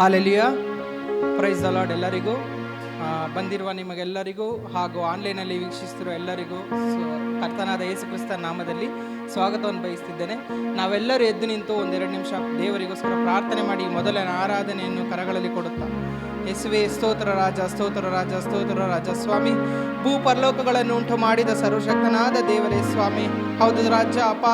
Hallelujah, praise the lord. ಎಲ್ಲರಿಗೂ ಬಂದಿರುವ ನಿಮಗೆಲ್ಲರಿಗೂ ಹಾಗೂ ಆನ್ಲೈನಲ್ಲಿ ವೀಕ್ಷಿಸ್ತಿರುವ ಎಲ್ಲರಿಗೂ ಕರ್ತನಾದ ಯೇಸು ಕ್ರಿಸ್ತ ನಾಮದಲ್ಲಿ ಸ್ವಾಗತವನ್ನು ಬಯಸ್ತಿದ್ದೇನೆ. ನಾವೆಲ್ಲರೂ ಎದ್ದು ನಿಂತು ಒಂದೆರಡು ನಿಮಿಷ ದೇವರಿಗೋಸ್ಕರ ಪ್ರಾರ್ಥನೆ ಮಾಡಿ ಮೊದಲನೇ ಆರಾಧನೆಯನ್ನು ಕರಗಳಲ್ಲಿ ಕೊಡುತ್ತಾ, ಯೇಸುವೇ ಸ್ತೋತ್ರ ರಾಜ, ಸ್ತೋತ್ರ ರಾಜ, ಸ್ತೋತ್ರ ರಾಜ. ಸ್ವಾಮಿ, ಭೂ ಪರಲೋಕಗಳನ್ನು ಉಂಟು ಮಾಡಿದ ಸರ್ವಶಕ್ತನಾದ ದೇವರೇ ಸ್ವಾಮಿ. ಹೌದು ರಾಜ, ಅಪ್ಪ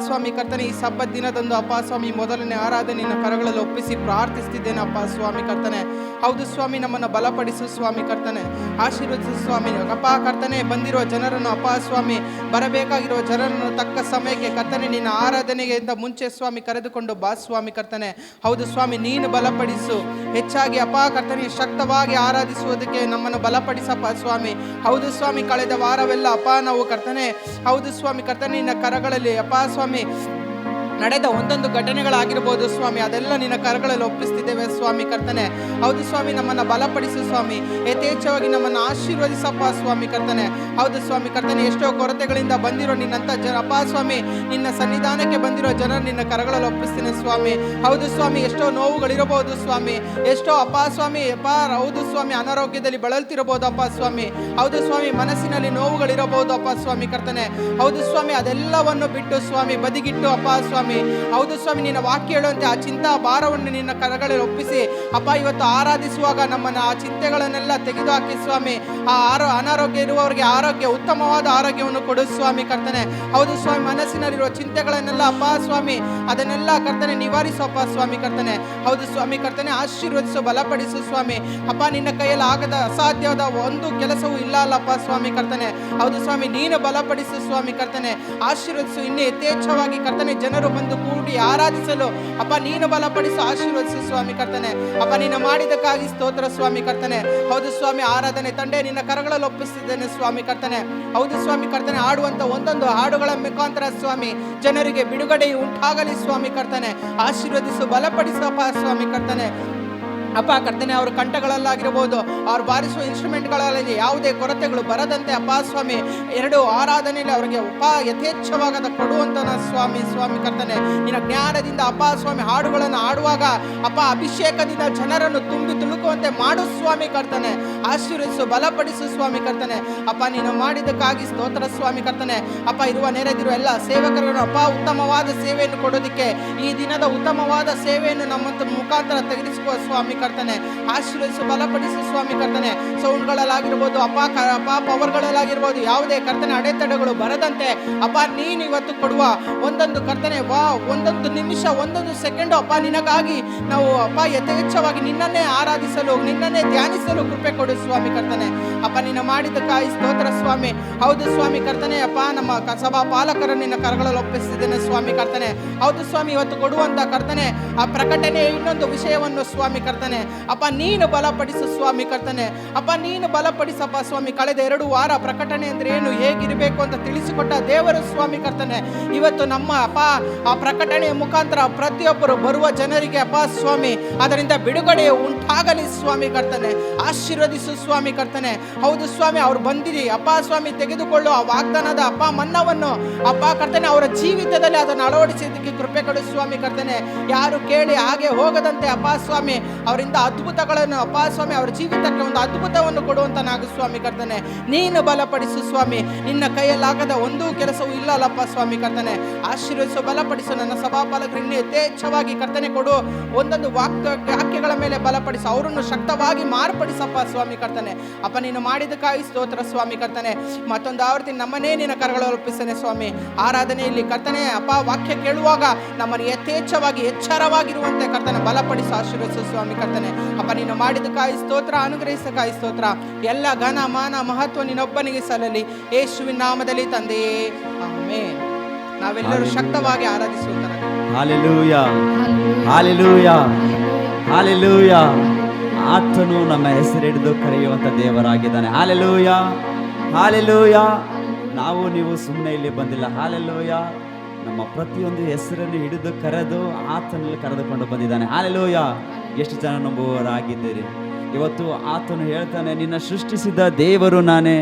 ಸ್ವಾಮಿ ಕರ್ತನೆ, ಈ ಸಬ್ಬತ್ ದಿನದಂದು ಅಪ್ಪ ಸ್ವಾಮಿ ಮೊದಲನೇ ಆರಾಧನೆಯನ್ನು ಕರಗಳಲ್ಲಿ ಒಪ್ಪಿಸಿ ಪ್ರಾರ್ಥಿಸ್ತಿದ್ದೇನೆ ಅಪ್ಪ ಸ್ವಾಮಿ ಕರ್ತನೆ. ಹೌದು ಸ್ವಾಮಿ, ನಮ್ಮನ್ನು ಬಲಪಡಿಸು ಸ್ವಾಮಿ ಕರ್ತನೆ, ಆಶೀರ್ವದಿಸು ಸ್ವಾಮಿ. ಅಪ್ಪ ಕರ್ತನೆ, ಬಂದಿರುವ ಜನರನ್ನು ಅಪ್ಪ ಸ್ವಾಮಿ, ಬರಬೇಕಾಗಿರುವ ಜನರನ್ನು ತಕ್ಕ ಸಮಯಕ್ಕೆ ಕರ್ತನೆ ನಿನ್ನ ಆರಾಧನೆಗಿಂತ ಮುಂಚೆ ಸ್ವಾಮಿ ಕರೆದುಕೊಂಡು ಬಾ ಸ್ವಾಮಿ ಕರ್ತನೆ. ಹೌದು ಸ್ವಾಮಿ, ನೀನು ಬಲಪಡಿಸು ಹೆಚ್ಚಾಗಿ ಅಪ್ಪ ಕರ್ತನೆ, ಶಕ್ತವಾಗಿ ಆರಾಧಿಸುವುದಕ್ಕೆ ನಮ್ಮನ್ನು ಬಲಪಡಿಸಪ್ಪ ಸ್ವಾಮಿ. ಹೌದು ಸ್ವಾಮಿ, ಕಳೆದ ವಾರವೆಲ್ಲ ಅಪ್ಪ ನಾವು ಕರ್ತನೆ, ಹೌದು ಸ್ವಾಮಿ ಕರ್ತನೆ, ನಿನ್ನ ಕರಗಳಲ್ಲಿ ಅಪ್ಪ ಸ್ವಾಮಿ ನಡೆದ ಒಂದೊಂದು ಘಟನೆಗಳಾಗಿರ್ಬೋದು ಸ್ವಾಮಿ, ಅದೆಲ್ಲ ನಿನ್ನ ಕರಗಳಲ್ಲಿ ಒಪ್ಪಿಸ್ತಿದ್ದೇವೆ ಸ್ವಾಮಿ ಕರ್ತನೆ. ಹೌದು ಸ್ವಾಮಿ, ನಮ್ಮನ್ನು ಬಲಪಡಿಸು ಸ್ವಾಮಿ, ಯಥೇಚ್ಛವಾಗಿ ನಮ್ಮನ್ನು ಆಶೀರ್ವದಿಸಪ್ಪ ಸ್ವಾಮಿ ಕರ್ತನೆ. ಹೌದು ಸ್ವಾಮಿ ಕರ್ತನೆ, ಎಷ್ಟೋ ಕೊರತೆಗಳಿಂದ ಬಂದಿರೋ ನಿನ್ನಂಥ ಅಪ್ಪ ಸ್ವಾಮಿ, ನಿನ್ನ ಸನ್ನಿಧಾನಕ್ಕೆ ಬಂದಿರೋ ಜನರು ನಿನ್ನ ಕರಗಳಲ್ಲಿ ಒಪ್ಪಿಸ್ತೀನಿ ಸ್ವಾಮಿ. ಹೌದು ಸ್ವಾಮಿ, ಎಷ್ಟೋ ನೋವುಗಳಿರಬಹುದು ಸ್ವಾಮಿ, ಎಷ್ಟೋ ಅಪ್ಪ ಸ್ವಾಮಿ ಹೌದು ಸ್ವಾಮಿ, ಅನಾರೋಗ್ಯದಲ್ಲಿ ಬಳಲ್ತಿರಬಹುದು ಅಪ್ಪ ಸ್ವಾಮಿ. ಹೌದು ಸ್ವಾಮಿ, ಮನಸ್ಸಿನಲ್ಲಿ ನೋವುಗಳಿರಬಹುದು ಅಪ್ಪ ಸ್ವಾಮಿ ಕರ್ತನೆ. ಹೌದು ಸ್ವಾಮಿ, ಅದೆಲ್ಲವನ್ನು ಬಿಟ್ಟು ಸ್ವಾಮಿ ಬದಿಗಿಟ್ಟು ಅಪ್ಪ ಸ್ವಾಮಿ, ಹೌದು ಸ್ವಾಮಿ, ನಿನ್ನ ವಾಕ್ಯ ಹೇಳುವಂತೆ ಆ ಚಿಂತಾ ಭಾರವನ್ನು ನಿನ್ನ ಕರಗಳಲ್ಲಿ ಒಪ್ಪಿಸಿ ಅಪ್ಪ ಇವತ್ತು ಆರಾಧಿಸುವಾಗ ನಮ್ಮನ್ನು ಆ ಚಿಂತೆಗಳನ್ನೆಲ್ಲ ತೆಗೆದುಹಾಕಿ ಸ್ವಾಮಿ, ಆ ಅನಾರೋಗ್ಯ ಇರುವವರಿಗೆ ಆರೋಗ್ಯ, ಉತ್ತಮವಾದ ಆರೋಗ್ಯವನ್ನು ಕೊಡು ಸ್ವಾಮಿ ಕರ್ತನೆ. ಹೌದು ಸ್ವಾಮಿ, ಮನಸ್ಸಿನಲ್ಲಿರುವ ಚಿಂತೆಗಳನ್ನೆಲ್ಲ ಅಪ್ಪ ಸ್ವಾಮಿ ಅದನ್ನೆಲ್ಲ ಕರ್ತನೆ ನಿವಾರಿಸಪ್ಪ ಸ್ವಾಮಿ ಕರ್ತನೆ. ಹೌದು ಸ್ವಾಮಿ ಕರ್ತನೆ, ಆಶೀರ್ವದಿಸು, ಬಲಪಡಿಸು ಸ್ವಾಮಿ. ಅಪ್ಪ, ನಿನ್ನ ಕೈಯಲ್ಲಿ ಆಗದ ಅಸಾಧ್ಯವಾದ ಒಂದು ಕೆಲಸವೂ ಇಲ್ಲ ಅಲ್ಲಪ್ಪ ಸ್ವಾಮಿ ಕರ್ತನೆ. ಹೌದು ಸ್ವಾಮಿ, ನೀನು ಬಲಪಡಿಸು ಸ್ವಾಮಿ ಕರ್ತನೆ, ಆಶೀರ್ವದಿಸು. ಇನ್ನೂ ಯಥೇಚ್ಛವಾಗಿ ಕರ್ತನೆ ಜನರು ಬಂದು ಕೂಡಿ ಆರಾಧಿಸಲು ಅಪ್ಪ ನೀನು ಬಲಪಡಿಸು, ಆಶೀರ್ವದಿಸು ಸ್ವಾಮಿ ಕರ್ತನೆ. ಅಪ್ಪ, ನೀನು ಮಾಡಿದಕ್ಕಾಗಿ ಸ್ತೋತ್ರ ಸ್ವಾಮಿ ಕರ್ತನೆ. ಹೌದು ಸ್ವಾಮಿ, ಆರಾಧನೆ ತಂಡೆ ನಿನ್ನ ಕರಗಳಲ್ಲಿ ಒಪ್ಪಿಸಿದ್ದೇನೆ ಸ್ವಾಮಿ ಕರ್ತನೆ. ಹೌದು ಸ್ವಾಮಿ ಕರ್ತನೆ, ಆಡುವಂತ ಒಂದೊಂದು ಹಾಡುಗಳ ಮುಖಾಂತರ ಸ್ವಾಮಿ ಜನರಿಗೆ ಬಿಡುಗಡೆ ಉಂಟಾಗಲಿ ಸ್ವಾಮಿ ಕರ್ತನೆ. ಆಶೀರ್ವದಿಸು, ಬಲಪಡಿಸಪ್ಪ ಸ್ವಾಮಿ ಕರ್ತನೆ. ಅಪ್ಪ ಕರ್ತನೆ, ಅವ್ರ ಕಂಠಗಳಲ್ಲಾಗಿರ್ಬೋದು, ಅವ್ರು ಬಾರಿಸುವ ಇನ್ಸ್ಟ್ರೂಮೆಂಟ್ಗಳಲ್ಲಿ ಯಾವುದೇ ಕೊರತೆಗಳು ಬರದಂತೆ ಅಪ್ಪ ಸ್ವಾಮಿ ಎರಡು ಆರಾಧನೆಯಲ್ಲಿ ಅವರಿಗೆ ಅಪ್ಪ ಯಥೇಚ್ಛವಾಗದ ಕೊಡುವಂತ ಸ್ವಾಮಿ ಕರ್ತನೆ. ನಿನ್ನ ಜ್ಞಾನದಿಂದ ಅಪ್ಪ ಸ್ವಾಮಿ ಹಾಡುಗಳನ್ನು ಆಡುವಾಗ ಅಪ್ಪ ಅಭಿಷೇಕದಿಂದ ಜನರನ್ನು ತುಂಬಿ ತುಳುಕುವಂತೆ ಮಾಡು ಸ್ವಾಮಿ ಕರ್ತನೆ. ಆಶೀರ್ವದಿಸು, ಬಲಪಡಿಸು ಸ್ವಾಮಿ ಕರ್ತನೆ. ಅಪ್ಪ, ನೀನು ಮಾಡಿದ್ದಕ್ಕಾಗಿ ಸ್ತೋತ್ರ ಸ್ವಾಮಿ ಕರ್ತನೆ. ಅಪ್ಪ, ನೆರೆದಿರುವ ಎಲ್ಲ ಸೇವಕರನ್ನು ಅಪ್ಪ ಉತ್ತಮವಾದ ಸೇವೆಯನ್ನು ಕೊಡೋದಕ್ಕೆ ಈ ದಿನದ ಉತ್ತಮವಾದ ಸೇವೆಯನ್ನು ನಮ್ಮ ಮುಖಾಂತರ ತೆಗೆದಿಸುವ ಸ್ವಾಮಿ ಕರ್ತನೆ. ಆಶೀರ್ವದಿಸು, ಬಲಪಡಿಸು ಸ್ವಾಮಿ ಕರ್ತನೆ. ಸೌಂಡ್ಗಳಲ್ಲಾಗಿರ್ಬೋದು ಅಪ್ಪ ಪವರ್ಗಳಲ್ಲಾಗಿರ್ಬೋದು, ಯಾವುದೇ ಕರ್ತನೆ ಅಡೆತಡೆಗಳು ಬರದಂತೆ ಅಪ್ಪ ನೀನು ಇವತ್ತು ಕೊಡುವ ಒಂದೊಂದು ಕರ್ತನೆ ಒಂದೊಂದು ನಿಮಿಷ, ಒಂದೊಂದು ಸೆಕೆಂಡು ಅಪ್ಪ ನಿನಗಾಗಿ ನಾವು ಅಪ್ಪ ಯಥೇಚ್ಛವಾಗಿ ನಿನ್ನನ್ನೇ ಆರಾಧಿಸಲು, ನಿನ್ನನ್ನೇ ಧ್ಯಾನಿಸಲು ಕೃಪೆ ಕೊಡು ಸ್ವಾಮಿ ಕರ್ತನೆ. ಅಪ್ಪ, ನೀನು ಮಾಡಿದ್ದಕ್ಕಾಗಿ ಸ್ತೋತ್ರ ಸ್ವಾಮಿ. ಹೌದು ಸ್ವಾಮಿ ಕರ್ತನೆ, ಅಪ್ಪ ನಮ್ಮ ಸಭಾ ಪಾಲಕರನ್ನು ನಿನ್ನ ಕರಗಳಲ್ಲಿ ಒಪ್ಪಿಸಿದ್ದೇನೆ ಸ್ವಾಮಿ ಕರ್ತನೆ. ಹೌದು ಸ್ವಾಮಿ, ಇವತ್ತು ಕೊಡುವಂತ ಕರ್ತನೆ ಆ ಪ್ರಕಟಣೆ ಇನ್ನೊಂದು ವಿಷಯವನ್ನು ಸ್ವಾಮಿ ಕರ್ತನೆ ಅಪ್ಪ ನೀನು ಬಲಪಡಿಸು ಸ್ವಾಮಿ ಕರ್ತನೆ. ಅಪ್ಪ, ನೀನು ಬಲಪಡಿಸಪ್ಪ ಸ್ವಾಮಿ. ಕಳೆದ 2 ವಾರ ಪ್ರಕಟಣೆ ಅಂದ್ರೆ ಏನು, ಹೇಗಿರಬೇಕು ಅಂತ ತಿಳಿಸಿಕೊಟ್ಟ ದೇವರು ಸ್ವಾಮಿ ಕರ್ತನೆ. ಇವತ್ತು ನಮ್ಮ ಅಪ್ಪ ಆ ಪ್ರಕಟಣೆಯ ಮುಖಾಂತರ ಪ್ರತಿಯೊಬ್ಬರು ಬರುವ ಜನರಿಗೆ ಅಪ್ಪ ಸ್ವಾಮಿ ಅದರಿಂದ ಬಿಡುಗಡೆ ಉಂಟಾಗಲಿ ಸ್ವಾಮಿ ಕರ್ತನೆ. ಆಶೀರ್ವದಿಸು ಸ್ವಾಮಿ ಕರ್ತನೆ. ಹೌದು ಸ್ವಾಮಿ, ಅವ್ರು ಬಂದಿರಿ ಅಪ್ಪ ಸ್ವಾಮಿ ತೆಗೆದುಕೊಳ್ಳುವ ಆ ವಾಗ್ದಾನದ ಅಪ್ಪ ಮನ್ನವನ್ನು ಅಪ್ಪ ಕರ್ತನೆ ಅವರ ಜೀವಿತದಲ್ಲಿ ಅದನ್ನು ಅಳವಡಿಸೋದಕ್ಕೆ ಕೃಪೆ ಕೊಡು ಸ್ವಾಮಿ ಕರ್ತನೆ. ಯಾರು ಕೇಳಿ ಹಾಗೆ ಹೋಗದಂತೆ ಅಪ್ಪ ಸ್ವಾಮಿ ಅವರಿಂದ ಅದ್ಭುತಗಳನ್ನು ಅಪ್ಪ ಸ್ವಾಮಿ ಅವರ ಜೀವಿತಕ್ಕೆ ಒಂದು ಅದ್ಭುತವನ್ನು ಕೊಡುವಂತ ನಾಗು ಸ್ವಾಮಿ ಕರ್ತನೆ. ನೀನು ಬಲಪಡಿಸು ಸ್ವಾಮಿ. ನಿನ್ನ ಕೈಯಲ್ಲಾಗದ ಒಂದೂ ಕೆಲಸವೂ ಇಲ್ಲ ಅಲ್ಲಪ್ಪ ಸ್ವಾಮಿ ಕರ್ತನೆ. ಆಶೀರ್ವದಿಸು, ಬಲಪಡಿಸು. ನನ್ನ ಸಭಾಪಾಲಕರು ಇನ್ನೂ ಯಥೇಚ್ಛವಾಗಿ ಕರ್ತನೆ ಕೊಡು ಒಂದೊಂದು ವಾಕ್ಯಗಳ ಮೇಲೆ ಬಲಪಡಿಸು, ಅವರನ್ನು ಶಕ್ತವಾಗಿ ಮಾರ್ಪಡಿಸಪ್ಪ ಸ್ವಾಮಿ ಕರ್ತನೆ. ಅಪ್ಪ, ನೀನು ಮಾಡಿದಕ್ಕಾಗಿ ಸ್ತೋತ್ರ ಸ್ವಾಮಿ ಕರ್ತನೆ. ಮತ್ತೊಂದು ಆವರ್ತಿ ನಮ್ಮನ್ನೇ ನಿನ್ನ ಕರಗಳಲ್ಲಿ ಒಪ್ಪಿಸ್ತೇನೆ ಸ್ವಾಮಿ. ಆರಾಧನೆಯಲ್ಲಿ ಕರ್ತನೆ ಅಪ್ಪ ವಾಕ್ಯ ಕೇಳುವಾಗ ನಮ್ಮನ್ನು ಯಥೇಚ್ಛವಾಗಿ ಎಚ್ಚರವಾಗಿರುವಂತೆ ಕರ್ತನೆ ಬಲಪಡಿಸು, ಆಶೀರ್ವದಿಸು ಸ್ವಾಮಿ ಕರ್ತನೆ. ಅಪ್ಪ, ನೀನು ಮಾಡಿದಕ್ಕಾಗಿ ಸ್ತೋತ್ರ, ಅನುಗ್ರಹಿಸಕ್ಕಾಗಿ ಸ್ತೋತ್ರ. ಎಲ್ಲ ಘನ ಮಾನ ಮಹತ್ವ ನಿನ್ನೊಬ್ಬನಿಗೆ ಸಲ್ಲಲಿ, ಯೇಸುವಿನ ನಾಮದಲ್ಲಿ ತಂದೆಯೇ, ಆಮೆನ್. ನಾವೆಲ್ಲರೂ ಶಕ್ತವಾಗಿ ಆರಾಧಿಸುತ್ತಾರೆ. ಹಲ್ಲೆಲೂಯಾ, ಹಲ್ಲೆಲೂಯಾ, ಹಲ್ಲೆಲೂಯಾ. ಆತನು ನಮ್ಮ ಹೆಸರಿಡಿದು ಕರೆಯುವಂತ ದೇವರಾಗಿದ್ದಾನೆ. Hallelujah, hallelujah. ನಾವು ನೀವು ಸುಮ್ಮನೆ ಇಲ್ಲಿ ಬಂದಿಲ್ಲ. ಹಲ್ಲೆಲೂಯಾ. ನಮ್ಮ ಪ್ರತಿಯೊಂದು ಹೆಸರನ್ನು ಹಿಡಿದು ಕರೆದು ಆತನಲ್ಲಿ ಕರೆದುಕೊಂಡು ಬಂದಿದ್ದಾನೆ. ಹಲ್ಲೆಲೂಯಾ. ಎಷ್ಟು ಜನ ನಂಬುವವರಾಗಿದ್ದೀರಿ? ಇವತ್ತು ಆತನು ಹೇಳ್ತಾನೆ, ನಿನ್ನ ಸೃಷ್ಟಿಸಿದ ದೇವರು ನಾನೇ,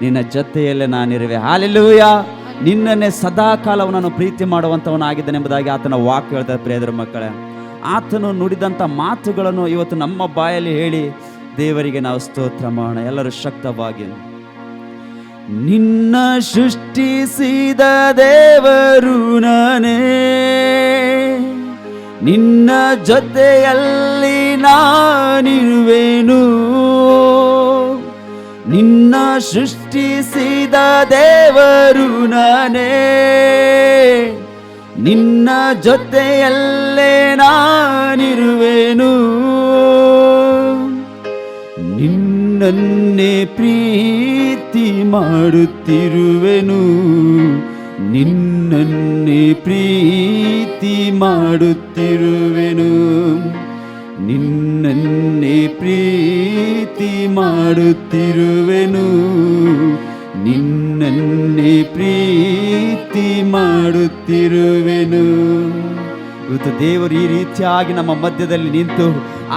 ನಿನ್ನ ಜೊತೆಯಲ್ಲೇ ನಾನಿರುವೆ. ಹಲ್ಲೆಲೂಯಾ. ನಿನ್ನನ್ನೇ ಸದಾ ಕಾಲವು ನಾನು ಪ್ರೀತಿ ಮಾಡುವಂಥವನಾಗಿದ್ದೇನೆ ಎಂಬುದಾಗಿ ಆತನ ವಾಕ್ಯ ಹೇಳ್ತಾರೆ. ಪ್ರಿಯರ ಮಕ್ಕಳೇ, ಆತನು ನುಡಿದಂಥ ಮಾತುಗಳನ್ನು ಇವತ್ತು ನಮ್ಮ ಬಾಯಲ್ಲಿ ಹೇಳಿ ದೇವರಿಗೆ ನಾವು ಸ್ತೋತ್ರ ಮಾಡೋಣ. ಎಲ್ಲರೂ ಶಕ್ತವಾಗಿ. ನಿನ್ನ ಸೃಷ್ಟಿಸಿದ ದೇವರು ನಾನೇ, ನಿನ್ನ ಜೊತೆಯಲ್ಲಿ ನಾನಿರುವೆನು. ನಿನ್ನ ಸೃಷ್ಟಿಸಿದ ದೇವರು ನಾನೇ, ನಿನ್ನ ಜೊತೆಯಲ್ಲೇ ನಾನಿರುವೆನು. ನಿನ್ನನ್ನೇ ಪ್ರೀತಿ ಮಾಡುತ್ತಿರುವೆನು, ನಿನ್ನನ್ನೇ ಪ್ರೀತಿ ಮಾಡುತ್ತಿರುವೆನು, ನಿನ್ನನ್ನೇ ಪ್ರೀತಿ ಮಾಡುತ್ತಿರುವೆನು, ನಿನ್ನನ್ನೇ ಪ್ರೀತಿ ಮಾಡುತ್ತಿರುವೆನು. ಇವತ್ತು ದೇವರು ಈ ರೀತಿಯಾಗಿ ನಮ್ಮ ಮಧ್ಯದಲ್ಲಿ ನಿಂತು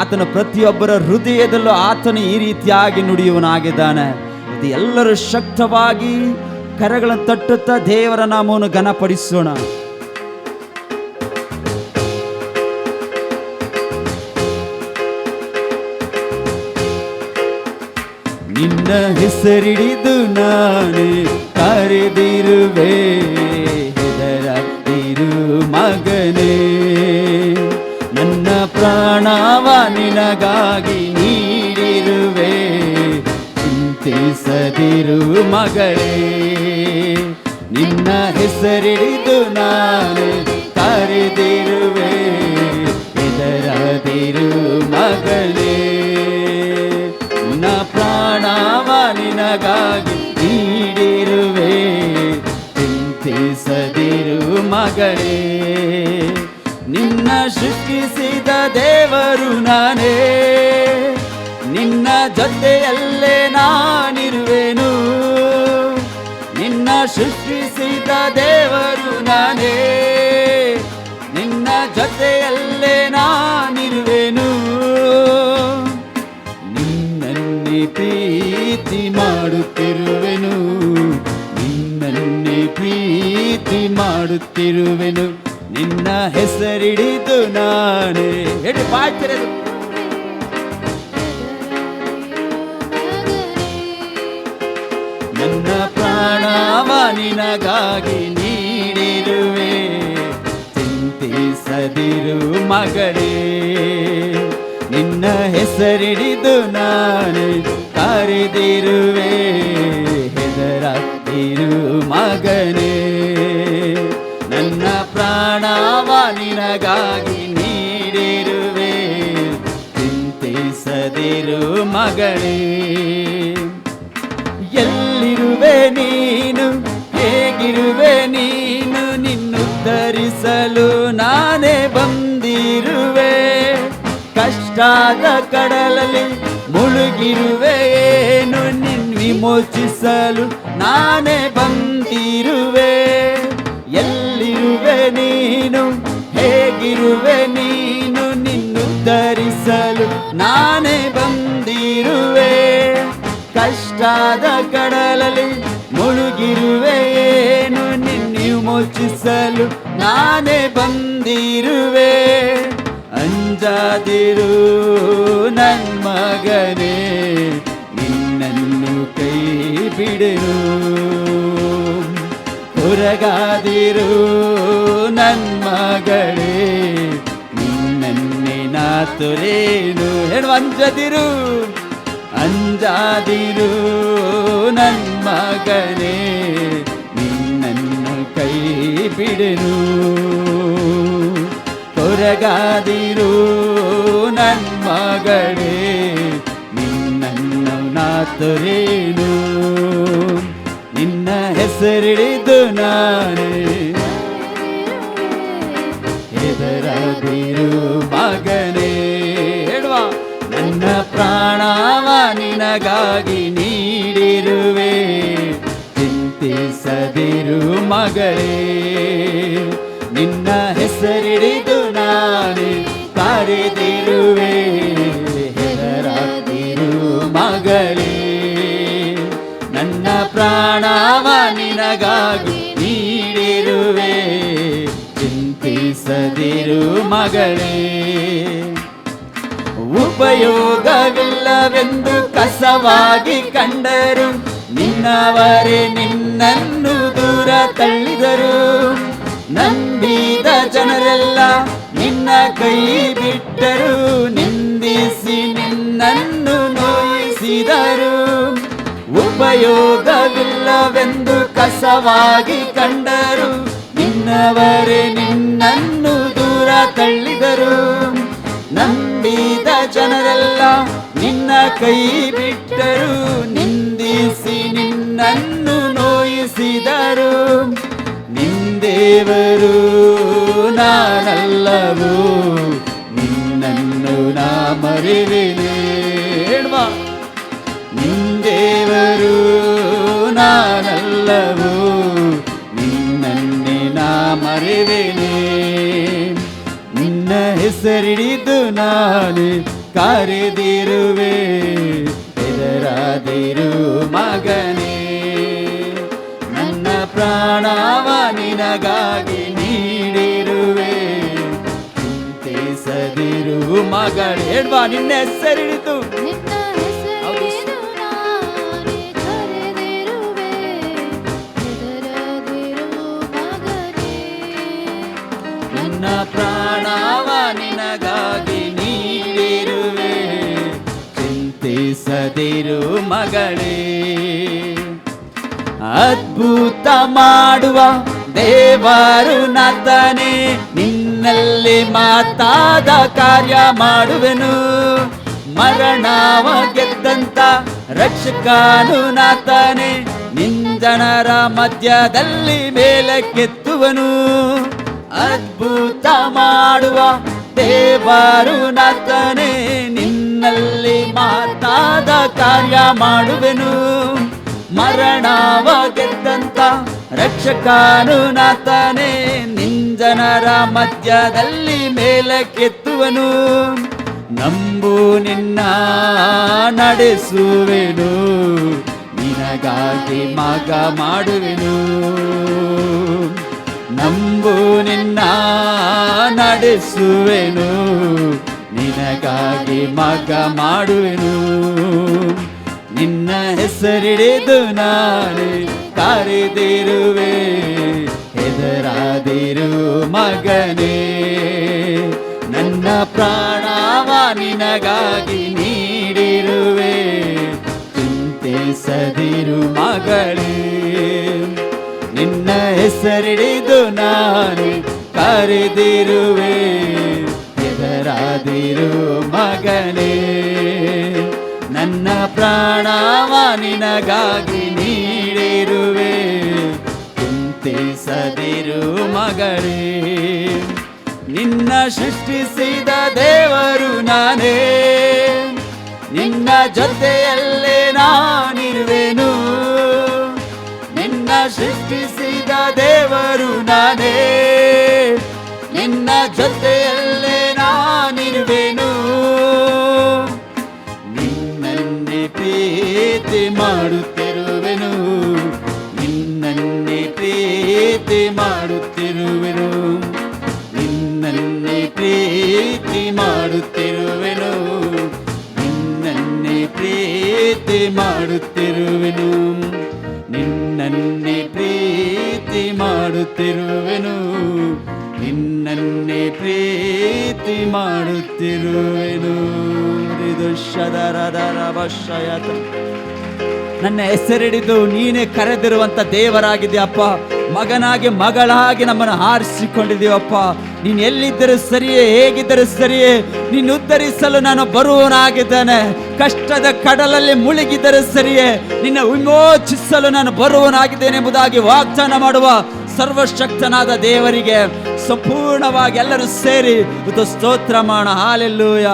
ಆತನ ಪ್ರತಿಯೊಬ್ಬರ ಹೃದಯದಲ್ಲೂ ಆತನು ಈ ರೀತಿಯಾಗಿ ನುಡಿಯುವನಾಗಿದ್ದಾನೆ. ಇವತ್ತು ಎಲ್ಲರೂ ಶಕ್ತವಾಗಿ ಕರಗಳನ್ನು ತಟ್ಟುತ್ತಾ ದೇವರ ನಾಮವನ್ನು ಘನಪಡಿಸೋಣ. ನಿನ್ನ ಹೆಸರಿಡಿದು ನಾನೇ ಕರೆದಿರುವೆ, ಹೆದರದಿರು ಮಗನೇ. ನನ್ನ ಪ್ರಾಣವ ನಿನಗಾಗಿ ನೀಡಿರುವೆ, ಚಿಂತಿಸದಿರು ಮಗಳೇ. ನಿನ್ನ ಹೆಸರಿಡಿದು ನಾನೇ ಕರೆದಿರುವೆ, ಹೆದರದಿರು ಮಗಳೇ. ನಿನ್ನ ಪ್ರಾಣವ ನಿನಗಾಗಿ ನೀಡಿರುವೆ, ಚಿಂತಿಸದಿರು ಮಗಳೇ. ನಿನ್ನ ಸೃಷ್ಟಿಸಿದ ದೇವರು ನಾನೇ, ನಿನ್ನ ಜೊತೆಯಲ್ಲೇ ನಾನಿರುವೆನು. ನಿನ್ನ ಸೃಷ್ಟಿಸಿದ ದೇವರು ನಾನೇ, ನಿನ್ನ ಜೊತೆಯಲ್ಲೇ ನಾನಿರುವೆನು. ನಿನ್ನನ್ನೇ ಪ್ರೀತಿ ಮಾಡುತ್ತಿರುವೆನು, ನಿನ್ನನ್ನೇ ಪ್ರೀತಿ ಮಾಡುತ್ತಿರುವೆನು. ನಿನ್ನ ಹೆಸರಿಡಿದು ನಾನೇ ಹೇಳಿ ಪಾಡ್ತಿರೋದು. ನನ್ನ ಪ್ರಾಣವ ನಿನಗಾಗಿ ನೀಡಿರುವೆ, ಚಿಂತಿಸದಿರು ಮಗಳೇ. ನಿನ್ನ ಹೆಸರಿಡಿದು ನಾನೇ ಕರೆದಿರುವೆ, ಹೆದರದಿರು ಮಗನೇ. ನನ್ನ ಪ್ರಾಣವ ನಿನಗಾಗಿ ನೀಡಿರುವೆ, ಚಿಂತಿಸದಿರು ಮಗಳೇ. ಎಲ್ಲಿರುವೆ ನೀನು, ಹೇಗಿರುವೆ ನೀನು, ನಿನ್ನುದ್ಧರಿಸಲು ನಾನೇ ಬಂದಿರುವೆ. ಕಷ್ಟದ ಕಡಲಲ್ಲಿ ಮುಳುಗಿರುವೆನು, ನಿನ್ನ ವಿಮೋಚಿಸಲು ನಾನೇ ಬಂದಿರುವೆ. ಎಲ್ಲಿರುವೆ ನೀನು, ಹೇಗಿರುವೆ ನೀನು, ನಿನ್ನುದ್ಧರಿಸಲು ನಾನೇ ಬಂದಿರುವೆ. ಕಷ್ಟದ ಕಡಲಲ್ಲಿ ಮುಳುಗಿರುವೆನು, ನಿನ್ನ ವಿಮೋಚಿಸಲು ನಾನೇ ಬಂದಿರುವೆ. ಅಂಜಾದಿರು ನನ್ನ ಮಗನೇ, ನಿನ್ನನ್ನು ಕೈ ಬಿಡೆನು. ಹೊರಗಾದಿರು ನನ್ನ ಮಗಳೇ, ನಿನ್ನನ್ನೇ ನಾ ತೊರೆನು. ಹೇಳು ಅಂಜದಿರು, ಅಂಜಾದಿರು ನನ್ನ ಮಗನೇ, ನಿನ್ನನ್ನು ಕೈ ಬಿಡೆನು. ಹೊರಗಾದಿರು ನನ್ನ ಮಗಳೇ, ನಿನ್ನನ್ನು ನಾ ತೊರೆನು. ನಿನ್ನ ಹೆಸರಿಡಿದು ನಾನೇ ಹೆದರದಿರು ಮಗನೇ. ಹೇಳುವ ನನ್ನ ಪ್ರಾಣವ ನಿನಗಾಗಿ ನೀಡಿರುವೆ, ಚಿಂತಿಸದಿರು ಮಗಳೇ. ನಿನ್ನ ಹೆಸರಿಡಿದು ನಾನೇ ಕರೆದಿರುವೆ, ಹೆದರದಿರು ಮಗಳೇ. ನನ್ನ ಪ್ರಾಣವ ನಿನಗಾಗಿ ನೀಡಿರುವೆ, ಚಿಂತಿಸ ಚಿಂತಿಸದಿರು ಮಗಳೇ. ಉಪಯೋಗವಿಲ್ಲವೆಂದು ಕಸವಾಗಿ ಕಂಡರು, ನಿನ್ನವರೇ ನಿನ್ನನ್ನು ದೂರ ತಳ್ಳಿದರು. ನಂಬಿದ ಜನರೆಲ್ಲ ನಿನ್ನ ಕೈ ಬಿಟ್ಟರು, ನಿಂದಿಸಿ ನಿನ್ನನ್ನು ನೋಯಿಸಿದರು. ಉಪಯೋಗವಿಲ್ಲವೆಂದು ಕಸವಾಗಿ ಕಂಡರು, ನಿನ್ನವರೇ ನಿನ್ನನ್ನು ದೂರ ತಳ್ಳಿದರು. ನಂಬಿದ ಜನರೆಲ್ಲ ನಿನ್ನ ಕೈ ಬಿಟ್ಟರು, ನಿಂದಿಸಿ ನಿನ್ನನ್ನು ನೋಯಿಸಿದರು. ನಿಂದೇವರು ನಾನಲ್ಲವೋ, ನಿನ್ನನ್ನು ನಾ ಮರೆವೆನೆ. ನಿಂದೇವರು ನಾನಲ್ಲವೋ, ನಿನ್ನನ್ನೇ ನಾ ಮರೆವೆನೆ. ನಿನ್ನ ಹೆಸರಿಡಿದು ನಾನು ಕರೆದಿರುವೆ, ಹೆದರಾದಿರು ಮಗನೇ. ನನ್ನ ಪ್ರಾಣವ ನಿನಗಾಗಿ ನೀಡಿರುವೆ, ಚಿಂತಿಸದಿರು ಮಗಳೇ. ಹೇಳ್ವಾ, ನಿನ್ನ ಹೆಸರಿಡಿದು ನನ್ನ ಪ್ರಾಣವ ನಿನಗಾಗಿ ನೀಡಿರುವೆ, ಚಿಂತಿಸದಿರು ಮಗಳೇ. ಅದ್ಭುತ ಮಾಡುವ ದೇವರು ನಾತನೇ, ನಿನ್ನಲ್ಲಿ ಮಾತಾದ ಕಾರ್ಯ ಮಾಡುವೆನು. ಮರಣವ ಗೆದ್ದಂತ ರಕ್ಷಕನು ನಾತನೇ, ನಿಂಜನರ ಮಧ್ಯದಲ್ಲಿ ಮೇಲಕ್ಕೆತ್ತುವನು. ಅದ್ಭುತ ಮಾಡುವ ದೇವರು ನಾತನೇ, ನಿನ್ನಲ್ಲಿ ಮಾತಾದ ಕಾರ್ಯ ಮಾಡುವೆನು. ಮರಣವ ಗೆದ್ದಂತ ರಕ್ಷಕನು ನಾತನೇ, ನಿಂಜನರ ಮಧ್ಯದಲ್ಲಿ ಮೇಲಕ್ಕೆತ್ತುವನು. ನಂಬು ನಿನ್ನ ನಡೆಸುವೆನು, ನಿನಗಾಗಿ ಮಗ ಮಾಡುವೆನು. ನಂಬು ನಿನ್ನ ನಡೆಸುವೆನು, ನಿನಗಾಗಿ ಮಗ ಮಾಡುವೆನು. ನಿನ್ನ ಹೆಸರಿಡಿದು ನಾನು ಕರೆದಿರುವೆ, ಹೆದರಾದಿರು ಮಗನೇ. ನನ್ನ ಪ್ರಾಣವ ನಿನಗಾಗಿ ನೀಡಿರುವೆ, ಚಿಂತಿಸದಿರು ಮಗಳೇ. ನಿನ್ನ ಹೆಸರಿಡಿದು ನಾನು ಕರೆದಿರುವೆ, ಹೆದರಾದಿರು ಮಗನೇ. ನನ್ನ ಪ್ರಾಣವ ನಿನಗಾಗಿ ನೀಡಿರುವೆ, ಚಿಂತಿಸದಿರು ಮಗಳೇ. ನಿನ್ನ ಸೃಷ್ಟಿಸಿದ ದೇವರು ನಾನೇ, ನಿನ್ನ ಜೊತೆಯಲ್ಲೇ ನಾನಿರುವೆನು. ನಿನ್ನ ಸೃಷ್ಟಿಸಿದ ದೇವರು ನಾನೇ, ನಿನ್ನ ಜೊತೆಯಲ್ಲೇ ನಾನಿರುವೆನು. ನಿನ್ನನ್ನೇ ಪ್ರೀತಿ ಮಾಡುತ್ತಿರುವೆನು, ನಿನ್ನನ್ನೇ ಪ್ರೀತಿ ಮಾಡುತ್ತಿರುವೆನು. ನಿನ್ನನ್ನೇ ಪ್ರೀತಿ ಮಾಡುತ್ತಿರುವೆನು, ನಿನ್ನನ್ನೇ ಪ್ರೀತಿ ಮಾಡುತ್ತಿರುವೆನು. ನಿನ್ನನ್ನೇ ಪ್ರೀತಿ ಮಾಡುತ್ತಿರುವೆನು, ನಿನ್ನನ್ನೇ ಪ್ರೀತಿ ಮಾಡುತ್ತಿರುವೆನು. ಇದು ಶದರದರವಶಯತ. ನನ್ನ ಹೆಸರಿಡಿದು ನೀನೇ ಕರೆದಿರುವಂತ ದೇವರಾಗಿದೆಯಪ್ಪ. ಮಗನಾಗಿ ಮಗಳಾಗಿ ನಮ್ಮನ್ನು ಆರಿಸಿಕೊಂಡಿದ್ದೀವಪ್ಪ. ನೀನು ಎಲ್ಲಿದ್ದರೂ ಸರಿಯೇ, ಹೇಗಿದ್ದರೂ ಸರಿಯೇ, ನೀನು ಉದ್ಧರಿಸಲು ನಾನು ಬರುವವನಾಗಿದ್ದೇನೆ. ಕಷ್ಟದ ಕಡಲಲ್ಲಿ ಮುಳುಗಿದ್ದರೂ ಸರಿಯೇ, ನಿನ್ನ ವಿಮೋಚಿಸಲು ನಾನು ಬರುವವನಾಗಿದ್ದೇನೆ ಎಂಬುದಾಗಿ ವಾಗ್ದಾನ ಮಾಡುವ ಸರ್ವಶಕ್ತನಾದ ದೇವರಿಗೆ ಸಂಪೂರ್ಣವಾಗಿ ಎಲ್ಲರೂ ಸೇರಿ ಸ್ತೋತ್ರ ಮಾಡ. ಹಾಲೆಲ್ಲೂಯ.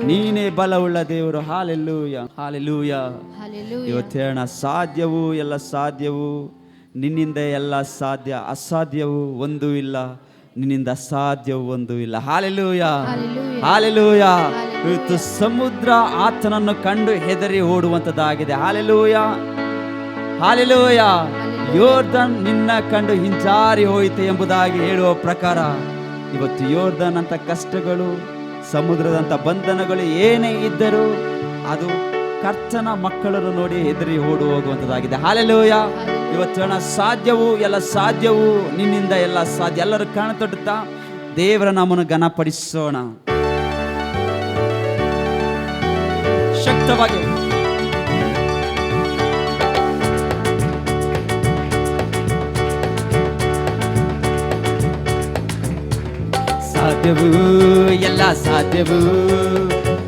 ನೀನೇ ಬಲವುಳ್ಳ ದೇವರು. Hallelujah, hallelujah. ಇವತ್ತು ಹೇಳೋಣ, ಸಾಧ್ಯವು ಎಲ್ಲ ಸಾಧ್ಯವು ನಿನ್ನಿಂದ, ಎಲ್ಲ ಸಾಧ್ಯ, ಅಸಾಧ್ಯವು ಒಂದೂ ಇಲ್ಲ, ನಿನ್ನಿಂದ ಅಸಾಧ್ಯವು ಒಂದೂ ಇಲ್ಲ. Hallelujah, hallelujah. ಇವತ್ತು ಸಮುದ್ರ ಆತನನ್ನು ಕಂಡು ಹೆದರಿ ಓಡುವಂಥದ್ದಾಗಿದೆ. Hallelujah, hallelujah. ಯೋರ್ದನ್ ನಿನ್ನ ಕಂಡು ಹಿಂಜಾರಿ ಹೋಯಿತು ಎಂಬುದಾಗಿ ಹೇಳುವ ಪ್ರಕಾರ ಇವತ್ತು ಯೋರ್ದನ್ ಅಂತ ಕಷ್ಟಗಳು, ಸಮುದ್ರದಂಥ ಬಂಧನಗಳು ಏನೇ ಇದ್ದರೂ ಅದು ಕರ್ತನ ಮಕ್ಕಳನ್ನು ನೋಡಿ ಹೆದರಿ ಓಡಿ ಹೋಗುವಂಥದ್ದಾಗಿದೆ. ಹಾಲೆಲೂಯಾ. ಇವತ್ತು ಹೇಳೋಣ, ಸಾಧ್ಯವು ಎಲ್ಲ ಸಾಧ್ಯವು ನಿನ್ನಿಂದ ಎಲ್ಲ ಸಾಧ್ಯ. ಎಲ್ಲರೂ ಕಾಣ ತೊಟ್ಟುತ್ತಾ ದೇವರ ನಾಮವನ್ನು ಘನಪಡಿಸೋಣ ಶಕ್ತವಾಗಿ. ಸಾಧ್ಯವು ಎಲ್ಲ ಸಾಧ್ಯವು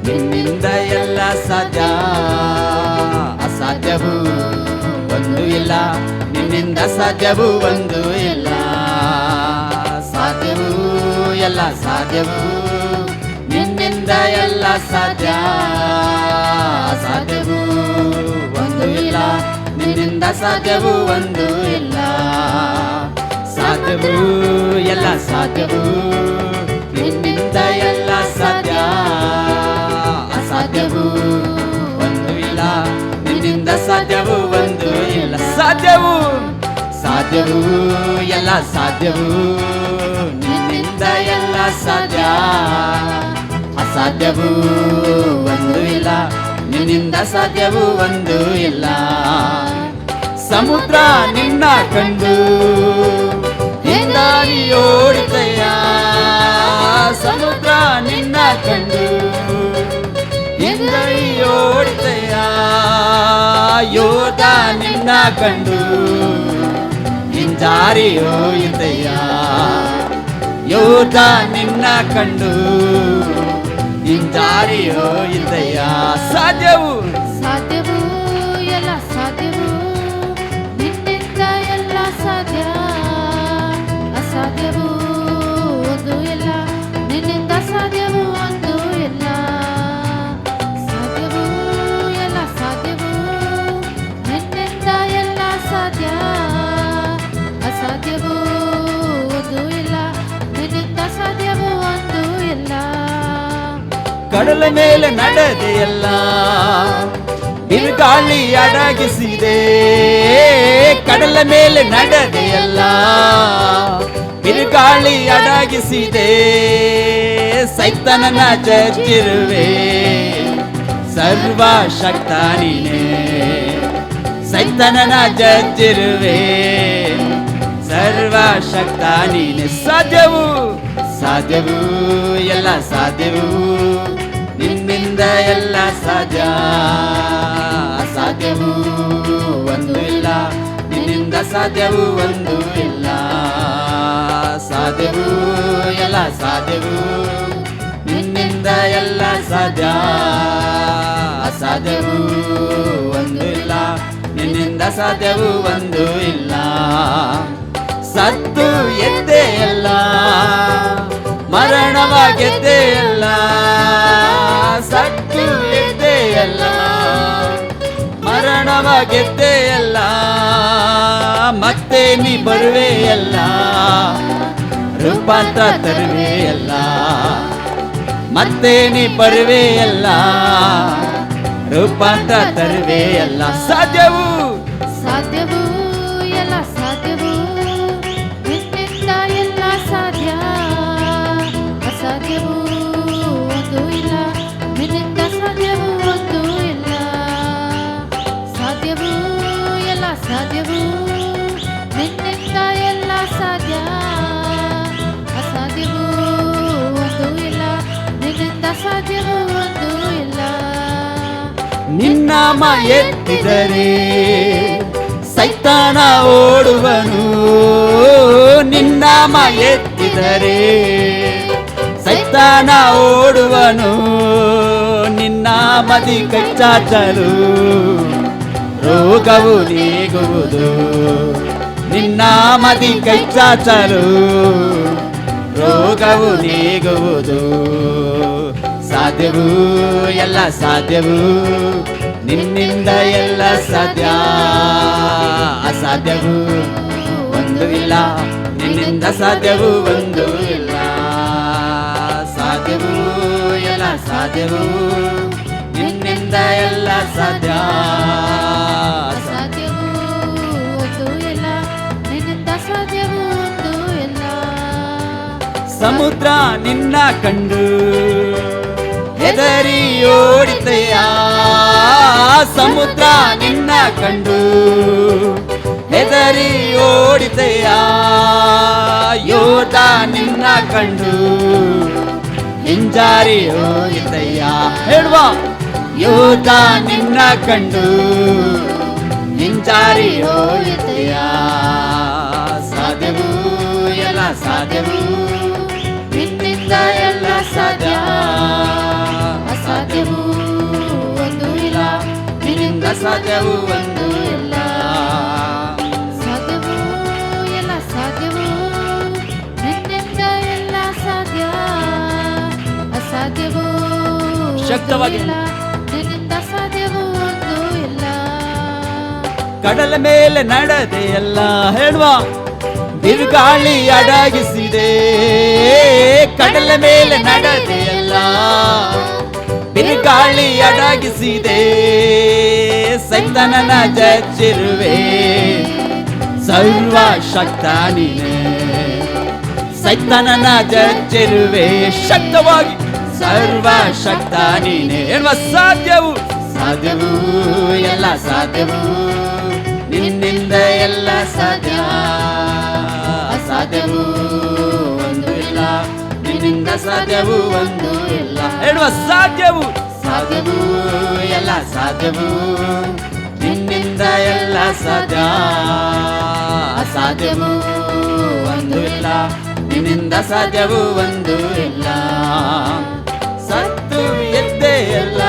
ನಿನ್ನಿಂದ ಎಲ್ಲ ಸಾಧ್ಯ, ಅಸಾಧ್ಯವು ಒಂದು ಇಲ್ಲ ನಿನ್ನಿಂದ ಸಾಧ್ಯವು ಒಂದು ಇಲ್ಲ. ಸಾಧ್ಯವು ಎಲ್ಲ ಸಾಧ್ಯವು ನಿನ್ನಿಂದ ಎಲ್ಲ ಸಾಧ್ಯ, ಅಸಾಧ್ಯವು ಒಂದು ಇಲ್ಲ ನಿನ್ನಿಂದ ಸಾಧ್ಯವು ಒಂದು ಇಲ್ಲ. ಸಾಧ್ಯವು ಎಲ್ಲ ಸಾಧ್ಯವು ನಿನ್ನಿಂದ ಎಲ್ಲ ಸಾಧ್ಯ, ಅಸಾಧ್ಯವು ಒಂದು ಇಲ್ಲ ನಿನ್ನಿಂದ ಸಾಧ್ಯವು ಒಂದು ಇಲ್ಲ. ಸಾಧ್ಯವು ಸಾಧ್ಯವು ಎಲ್ಲ ಸಾಧ್ಯವು ನಿನ್ನಿಂದ ಎಲ್ಲ ಸಾಧ್ಯ, ಅಸಾಧ್ಯವು ಒಂದು ಇಲ್ಲ ನಿನ್ನಿಂದ ಸಾಧ್ಯವು ಒಂದು ಇಲ್ಲ. ಸಮುದ್ರ ನಿನ್ನ ಕಂಡು ಹಿಂದಾಗಿ ಓಡಿದೆಯ, ಸಮುದ್ರ ನಿನ್ನ ಕಂಡು ಹಿಂದಾಗಿ ಓಡಿದೆಯ. ಯೋಧ ನಿನ್ನ ಕಂಡು ಹಿಂಜಾರಿ ಹೋಯಿದೆಯ, ಯೋಧ ನಿನ್ನ ಕಂಡು ಹಿಂಜಾರಿ ಹೋಯಿದೆಯ. ಸಾಧ್ಯವು ಸಾಧ್ಯವು ಎಲ್ಲ ಸಾಧ್ಯವು ನಿನ್ನಿಂದ ಎಲ್ಲ ಸಾಧ್ಯ, ಅಸಾಧ್ಯವು ಒಂದು ಇಲ್ಲ ನಿನ್ನಿಂದ ಸಾಧ್ಯವು ಒಂದು ಇಲ್ಲ. ಸಾಧ್ಯವು ಎಲ್ಲ ಸಾಧ್ಯವು ನಿನ್ನಿಂದ ಎಲ್ಲ ಸಾಧ್ಯ, ಅಸಾಧ್ಯವು ಒಂದು ಇಲ್ಲ ನಿನ್ನಿಂದ ಸಾಧ್ಯವು ಒಂದು ಇಲ್ಲ. ಕಡಲ ಮೇಲೆ ನಡೆದೆಯಲ್ಲ, ಬಿರುಗಾಳಿ ಅಡಗಿಸಿದೆ. ಕಡಲ ಮೇಲೆ ನಡೆದೆಯಲ್ಲ, ಬಿರುಗಾಳಿ ಅಡಗಿಸಿದೆ. ಸೈತಾನನ ಜಜ್ಜಿರುವೆ, ಸರ್ವಶಕ್ತ ನೀನೇ. ಸೈತಾನನ ಜಜ್ಜಿರುವೆ, ಸರ್ವಶಕ್ತ ನೀನೆ. ಸಾಧ್ಯವು ಸಾಧ್ಯವು ಎಲ್ಲ ಸಾಧ್ಯವು ನಿನ್ನಿಂದ ಎಲ್ಲ ಸಾಧ್ಯ, ಅಸಾಧ್ಯವು ಒಂದು ಇಲ್ಲ ನಿನ್ನಿಂದ ಸಾಧ್ಯವು ಒಂದು ಇಲ್ಲ. ಸಾಧ್ಯವು ಎಲ್ಲ ಸಾಧ್ಯವು ನಿನ್ನಿಂದ ಎಲ್ಲ ಸಾಧ್ಯ, ಅಸಾಧ್ಯವು ಒಂದು ಇಲ್ಲ ನಿನ್ನಿಂದ ಸಾಧ್ಯವು ಒಂದು ಇಲ್ಲ. ಸತ್ತು ಎದ್ದೆ ಎಲ್ಲ, ಮರಣವ ಗೆದ್ದೆ ಎಲ್ಲ. ಸತ್ತು ಎದ್ದೆ ಎಲ್ಲ, ಮರಣವ ಗೆದ್ದೆ ಎಲ್ಲ. ಮತ್ತೆ ನೀ ಬರುವೆ ಎಲ್ಲ, ರೂಪಾಂತರ ತರುವೆ ಎಲ್ಲ. ಮತ್ತೆ ನೀ ಬರುವೆ ಎಲ್ಲ, ರೂಪಾಂತರ ತರುವೆ ಎಲ್ಲ. ಸಾಧ್ಯವು ಸಾಧ್ಯವು ಎಲ್ಲ ಸಾಧ್ಯವು ನಿನ್ನಿಂದ ಎಲ್ಲ ಸಾಧ್ಯ, ಅಸಾಧ್ಯವು ಒಂದು ಇಲ್ಲ ನಿನ್ನಿಂದ ಸಾಧ್ಯವು ಒಂದು ಇಲ್ಲ. ಸಾಧ್ಯವು ಎಲ್ಲ ಸಾಧ್ಯವು ನಿನ್ನಿಂದ ಎಲ್ಲ ಸಾಧ್ಯ, ಅಸಾಧ್ಯವು ಒಂದು ಇಲ್ಲ ನಿನ್ನಿಂದ ಸಾಧ್ಯವು ಒಂದು ಇಲ್ಲ. ನಿನ್ನಾಮ ಎತ್ತಿದರೆ ಸೈತಾನ ಓಡುವನು. ನಿನ್ನಾಮ ಎತ್ತಿದರೆ ಸೈತಾನ ಓಡುವನು. ನಿನ್ನಾಮದಿ ಕಚ್ಚಾಚಲು ರೋಗವು ನೀಗುವುದು. ನಿನ್ನಾಮದಿ ಕಚ್ಚಾಚಲು ರೋಗವು ನೀಗುವುದು. ಸಾಧ್ಯವು ಎಲ್ಲ ಸಾಧ್ಯವು ನಿನ್ನಿಂದ ಎಲ್ಲ ಸಾಧ್ಯ, ಅಸಾಧ್ಯವು ಒಂದು ಇಲ್ಲ ನಿನ್ನಿಂದ ಸಾಧ್ಯವು ಒಂದು ಇಲ್ಲ. ಸಾಧ್ಯವು ಎಲ್ಲ ಸಾಧ್ಯವು ನಿನ್ನಿಂದ ಎಲ್ಲ ಸಾಧ್ಯ, ಅಸಾಧ್ಯವು ಒಂದು ಇಲ್ಲ ನಿನ್ನಿಂದ ಸಾಧ್ಯವು ಒಂದು ಇಲ್ಲ. ಸಮುದ್ರ ನಿನ್ನ ಕಂಡು ಹೆದರಿ ಓಡಿತೆಯ. ಸಮುದ್ರ ನಿನ್ನ ಕಂಡು ಹೆದರಿ ಓಡಿತೆಯ. ಯೋಧ ನಿನ್ನ ಕಂಡು ಹಿಂಜಾರಿ ಹೋಗಿತೆಯ. ಹೇಳುವ ಯೋಧ ನಿನ್ನ ಕಂಡು ಹಿಂಜಾರಿ ಹೋಗಿತೆಯ. ಸಾಧ್ಯವು ಎಲ್ಲ ಸಾಧ್ಯವು ನಿನ್ನಿಂದ ಎಲ್ಲ ಸಾಧ್ಯ, ಅಸಾಧ್ಯವು ಒಂದು ಇಲ್ಲ, ನಿನ್ನಿಂದ ಸಾಧ್ಯವು ಒಂದು ಇಲ್ಲ. ಸಾಧ್ಯವು ಎಲ್ಲ ಸಾಧ್ಯವು ನಿನ್ನಿಂದ ಎಲ್ಲ ಸಾಧ್ಯ, ಅಸಾಧ್ಯವು ಶಕ್ತವಾಗಿ ಇಲ್ಲ, ನಿನ್ನಿಂದ ಸಾಧ್ಯವು ಒಂದು ಇಲ್ಲ. ಕಡಲ ಮೇಲೆ ನಡೆದೆ ಎಲ್ಲ. ಹೇಳುವ ಬಿರುಗಾಳಿ ಅಡಗಿಸಿದೆ. ಕಡಲ ಮೇಲೆ ನಡೆದೆ ಎಲ್ಲ. ಬಿರುಗಾಳಿ ಅಡಗಿಸಿದೆ. ಸೈತಾನನ ಜಜ್ಜಿರುವೆ. ಸರ್ವ ಶಕ್ತ ನೀನೆ. ಸೈತಾನನ ಜಜ್ಜಿರುವೆ ಶಕ್ತವಾಗಿ. ಸರ್ವ ಶಕ್ತ ನೀನೆ. ಹೇಳುವ ಸಾಧ್ಯವು ಸಾಧ್ಯವು ಎಲ್ಲ ಸಾಧ್ಯವು ನಿನ್ನಿಂದ ಎಲ್ಲ ಸಾಧ್ಯ, ಅಸಾಧ್ಯವು ಒಂದು ಇಲ್ಲ, ನಿನ್ನಿಂದ ಸಾಧ್ಯವು ಒಂದು ಇಲ್ಲ. ಹೇಳುವ ಸಾಧ್ಯವು ಸಾಧ್ಯವು ಎಲ್ಲ ಸಾಧ್ಯವು ನಿನ್ನಿಂದ ಎಲ್ಲ ಸಾಧ್ಯ, ಅಸಾಧ್ಯವು ಒಂದು ಇಲ್ಲ, ನಿನ್ನಿಂದ ಸಾಧ್ಯವು ಒಂದು ಇಲ್ಲ. ಸತ್ತು ಎದ್ದೆ ಎಲ್ಲ,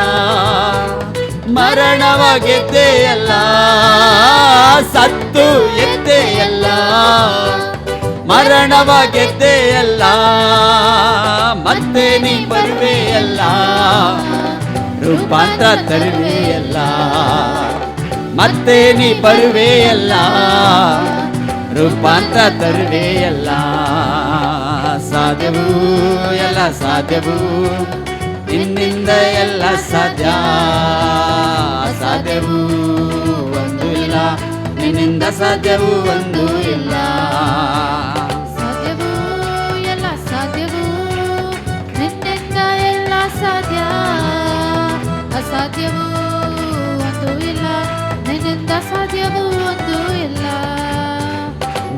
ಮರಣವ ಗೆದ್ದೆ ಎಲ್ಲ. ಸತ್ತು ಎದ್ದೆ ಎಲ್ಲ, ಮರಣವ ಗೆದ್ದೆ ಎಲ್ಲ. ಮತ್ತೆ ನೀ ಬರುವೆ ಎಲ್ಲ, ರೂಪಾಂತರ ತರುವೆ ಎಲ್ಲ. ಮತ್ತೆ ನೀ ಬರುವೆ ಎಲ್ಲ, ರೂಪಾಂತರ ತರುವೆ ಎಲ್ಲ. ಸಾಧ್ಯವು ಎಲ್ಲ ಸಾಧ್ಯವು ನಿನ್ನಿಂದ ಎಲ್ಲ ಸಾಧ್ಯ, ಅಸಾಧ್ಯವು ಒಂದು ಇಲ್ಲ, ನಿನ್ನಿಂದ ಸಾಧ್ಯವು ಒಂದು ಇಲ್ಲ. ಸಾಧ್ಯವು ಎಲ್ಲ ಸಾಧ್ಯವು ನಿನ್ನಿಂದ ಎಲ್ಲ ಸಾಧ್ಯ, ಅಸಾಧ್ಯವು ಒಂದು ಇಲ್ಲ, ನಿನ್ನಿಂದ ಸಾಧ್ಯವು ಒಂದು ಇಲ್ಲ.